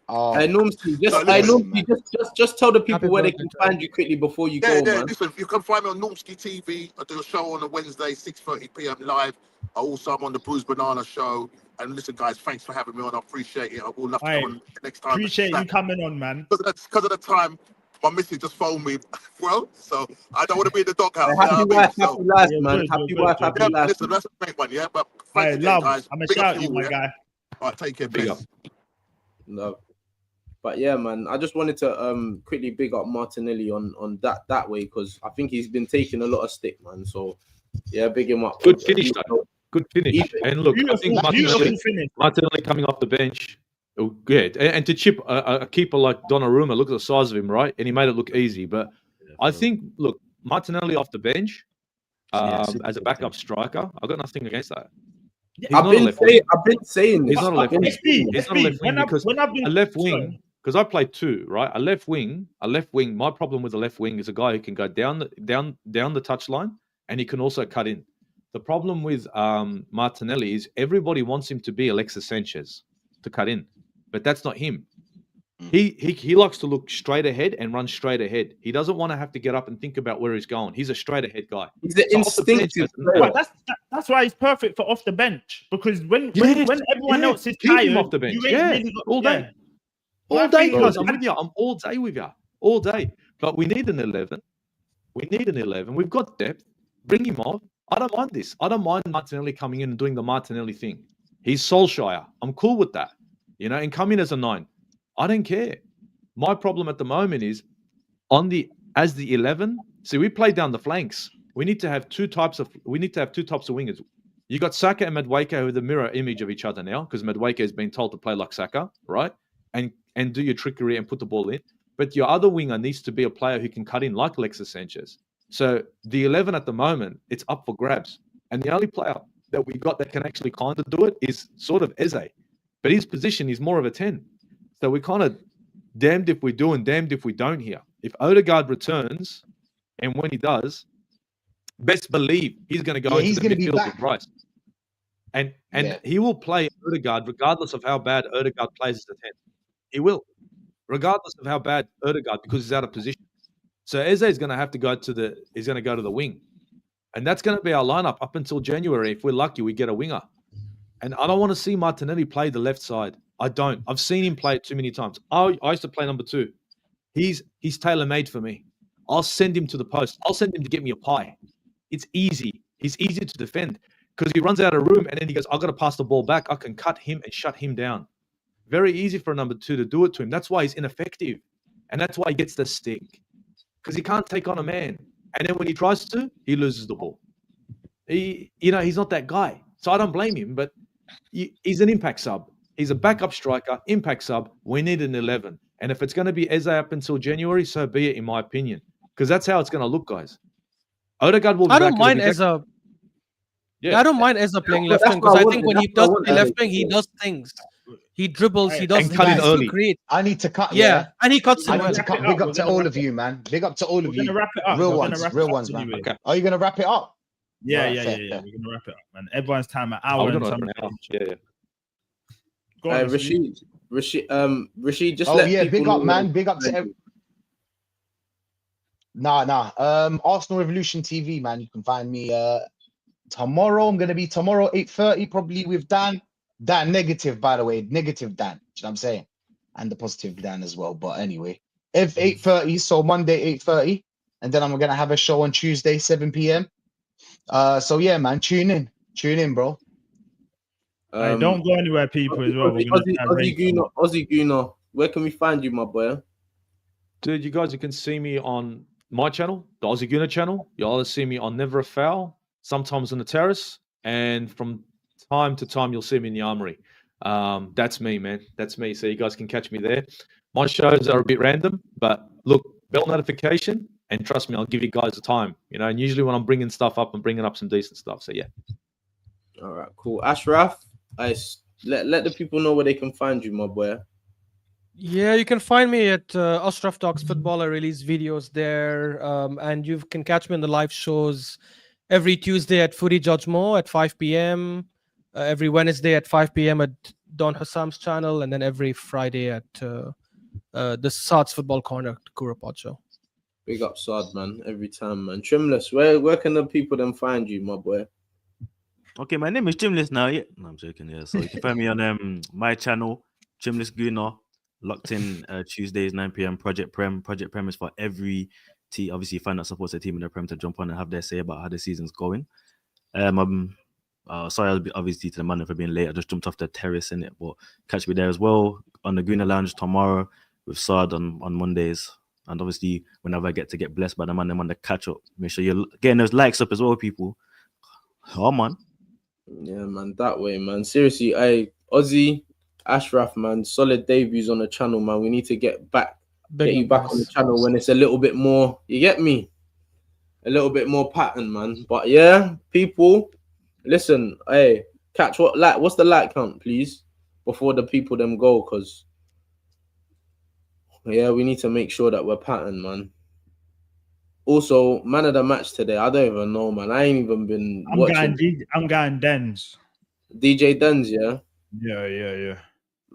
Speaker 1: Just tell the people where they can find you quickly before you go, man.
Speaker 6: Listen, you can find me on Normski TV. I do a show on a Wednesday, 6:30 p.m. live. I'm on the Bruce Banana show. And listen, guys, thanks for having me on. I appreciate it. I will love to come on next time.
Speaker 2: Appreciate you coming on, man.
Speaker 6: Because of the time. My missus just phoned me, well, so I don't want to be in the doghouse.
Speaker 1: Happy wife, happy life, man. Happy wife, happy life.
Speaker 6: Listen, that's a great one, yeah. But
Speaker 2: thanks again, guys. I'm gonna shout you, my guy.
Speaker 6: All right, take care, big up.
Speaker 1: No, but yeah, man. I just wanted to quickly big up Martinelli on that way, because I think he's been taking a lot of stick, man. So yeah, big him up.
Speaker 5: Good finish, though. Good finish. And look, I think Martinelli coming off the bench. Oh, good. And to chip a keeper like Donnarumma, look at the size of him, right? And he made it look easy. But I think, look, Martinelli off the bench as a backup striker, I've got nothing against that.
Speaker 1: I've been saying this.
Speaker 5: He's not a left wing. He's not a left wing because a left wing, because I played two, right? A left wing. My problem with a left wing is a guy who can go down the touchline and he can also cut in. The problem with Martinelli is everybody wants him to be Alexis Sanchez to cut in. But that's not him. He likes to look straight ahead and run straight ahead. He doesn't want to have to get up and think about where he's going. He's a straight ahead guy.
Speaker 1: He's an instinctive player.
Speaker 2: But that's why he's perfect for off the bench, because when everyone else is
Speaker 5: keep
Speaker 2: tired,
Speaker 5: him off the bench.
Speaker 2: you ain't really got,
Speaker 5: all day. All day, guys. I'm with you. I'm all day with you. All day. But we need an 11. We need an 11. We've got depth. Bring him on. I don't mind this. I don't mind Martinelli coming in and doing the Martinelli thing. He's Solskjaer. I'm cool with that. And come in as a 9. I don't care. My problem at the moment is as the 11. See, we play down the flanks. We need to have two types of wingers. You got Saka and Madueke, who are the mirror image of each other now, because Madueke has been told to play like Saka, right? And do your trickery and put the ball in. But your other winger needs to be a player who can cut in like Alexis Sanchez. So the 11 at the moment, it's up for grabs. And the only player that we got that can actually kind of do it is sort of Eze. But his position is more of a 10. So we're kind of damned if we do and damned if we don't here. If Odegaard returns, and when he does, best believe he's going to go into the midfield with Rice. And he will play Odegaard regardless of how bad Odegaard plays as a 10. He will. Regardless of how bad Odegaard, because he's out of position. So Eze is going to have to go to the wing. And that's going to be our lineup up until January. If we're lucky, we get a winger. And I don't want to see Martinelli play the left side. I don't. I've seen him play it too many times. I used to play number 2. He's tailor-made for me. I'll send him to the post. I'll send him to get me a pie. It's easy. He's easy to defend because he runs out of room and then he goes, I've got to pass the ball back. I can cut him and shut him down. Very easy for a number 2 to do it to him. That's why he's ineffective. And that's why he gets the stick. Because he can't take on a man. And then when he tries to, he loses the ball. He's not that guy. So I don't blame him, but he's an impact sub. He's a backup striker, impact sub. We need an 11. And if it's going to be Eze up until January, so be it, in my opinion. Because that's how it's going to look, guys. Odegaard will be back.
Speaker 4: I don't mind Eze. Yeah, I don't mind Eze playing left wing because I think when he does play left wing, he does things. He dribbles. He does.
Speaker 5: And cut in early.
Speaker 4: Great.
Speaker 7: I need to cut.
Speaker 4: Yeah, and he cuts.
Speaker 7: I need to cut. Big up to all of you, man. Big up to all of you.
Speaker 2: Wrap it up.
Speaker 7: Real ones, man. Okay. Are you gonna wrap it up?
Speaker 2: Yeah. We're gonna wrap it up, man. Everyone's time an hour.
Speaker 5: Yeah.
Speaker 1: Go on, Rashid, just
Speaker 7: big up, man. Big up to everyone. Arsenal Revolution TV, man. You can find me tomorrow. I'm gonna be tomorrow 8:30, probably with Dan. Dan negative, by the way, negative Dan. You know what I'm saying? And the positive Dan as well. But anyway, if 8:30, so Monday 8:30, and then I'm gonna have a show on Tuesday 7 p.m. So yeah, man, tune in, bro.
Speaker 2: Don't go anywhere, people. As well.
Speaker 1: Aussie Gooner, where can we find you, my boy?
Speaker 5: Dude, you can see me on my channel, the Aussie Gooner channel. You'll either see me on Never a Foul, sometimes on the terrace, and from time to time you'll see me in the armory. That's me, man. That's me. So you guys can catch me there. My shows are a bit random, but look, bell notification, and trust me, I'll give you guys the time. And usually when I'm bringing stuff up, I'm bringing up some decent stuff. So yeah.
Speaker 1: All right, cool. Ashraf, let the people know where they can find you, my boy.
Speaker 4: Yeah, you can find me at Ashraf Talks Football. I release videos there, and you can catch me in the live shows every Tuesday at Footy Judge Mo at 5 p.m., every Wednesday at 5 p.m. at Don Hassam's channel, and then every Friday at the Saad's Football Corner, Kurapod show.
Speaker 1: Big up Saad, man, every time, man. Trimless, where can the people then find you, my boy?
Speaker 8: Okay, my name is Trimless now. Yeah, no, I'm joking. Yeah, so you can find me on my channel, Trimless Gooner. Locked in Tuesdays 9 p.m. Project Prem. Project Prem is for every team. Obviously, find that supports a team in the Prem to jump on and have their say about how the season's going. Sorry, I'll be obviously to the man for being late. I just jumped off the terrace in it, but catch me there as well on the Gooner Lounge tomorrow with Saad on Mondays. And obviously, whenever I get blessed by the man, I'm on the catch up. Make sure you're getting those likes up as well, people. Oh man.
Speaker 1: Yeah, man, that way, man. Seriously, Aussie. Ashraf, man, solid debuts on the channel, man. We need to get you back on the channel when it's a little bit more, you get me? A little bit more pattern, man. But yeah, people, listen, what's the like count, please? Before the people them go, because yeah, we need to make sure that we're pattern, man. Also, man of the match today, I don't even know, man. I ain't even been watching.
Speaker 2: I'm going Dens.
Speaker 1: DJ Dens, yeah?
Speaker 2: Yeah.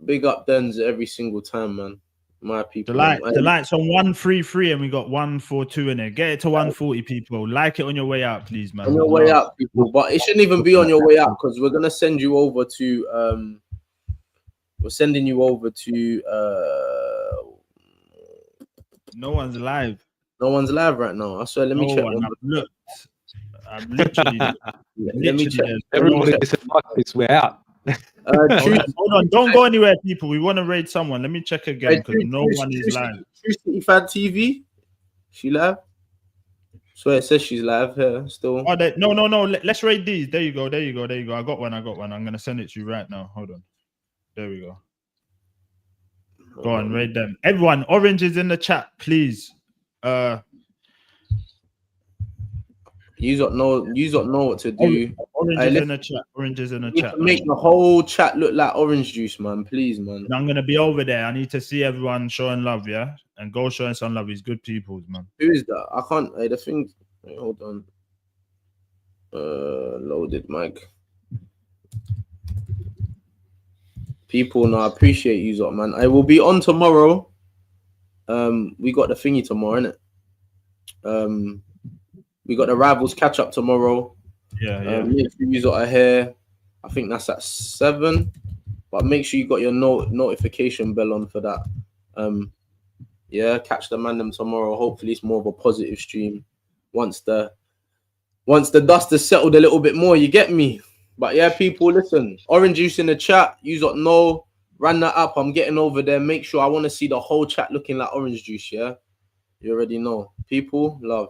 Speaker 1: Big up Dens every single time, man. My people.
Speaker 2: The light's on 133 and we got 142 in there. Get it to 140, people. Like it on your way out, please, man.
Speaker 1: On your way out, people. But it shouldn't even be on your way out because we're gonna send you over to we're sending you over to
Speaker 2: no one's live.
Speaker 1: No one's live right now. I swear, let me check.
Speaker 2: Look, I'm literally
Speaker 1: let me check.
Speaker 5: Everybody said, "Fuck this, we're out."
Speaker 2: Hold on, don't go anywhere, people. We want to raid someone. Let me check again because no one is live.
Speaker 1: True City Fan TV, she live? Swear it says she's live here still.
Speaker 2: Oh, no. Let's raid these. There you go. I got one. I'm gonna send it to you right now. Hold on. There we go. Go on, raid them. Everyone, Orange is in the chat, please.
Speaker 1: You don't know what to do.
Speaker 2: Orange is in the chat. Orange is in the chat.
Speaker 1: Make the whole chat look like orange juice, man. Please, man.
Speaker 2: And I'm gonna be over there. I need to see everyone showing love, yeah, and go showing some love. He's good people, man.
Speaker 1: Who is that? I can't. The thing. Wait, hold on. Loaded mic. People, no, I appreciate you, Zot, man. I will be on tomorrow. We got the thingy tomorrow, innit? We got the rivals catch up tomorrow.
Speaker 2: Yeah.
Speaker 1: Make sure you are here. I think that's at 7. But make sure you got your notification bell on for that. Yeah, catch the man them tomorrow. Hopefully it's more of a positive stream. Once the dust is settled a little bit more, you get me. But yeah, people, listen. Orange juice in the chat. You don't know. Ran that up. I'm getting over there. Make sure I want to see the whole chat looking like orange juice. Yeah, you already know. People, love.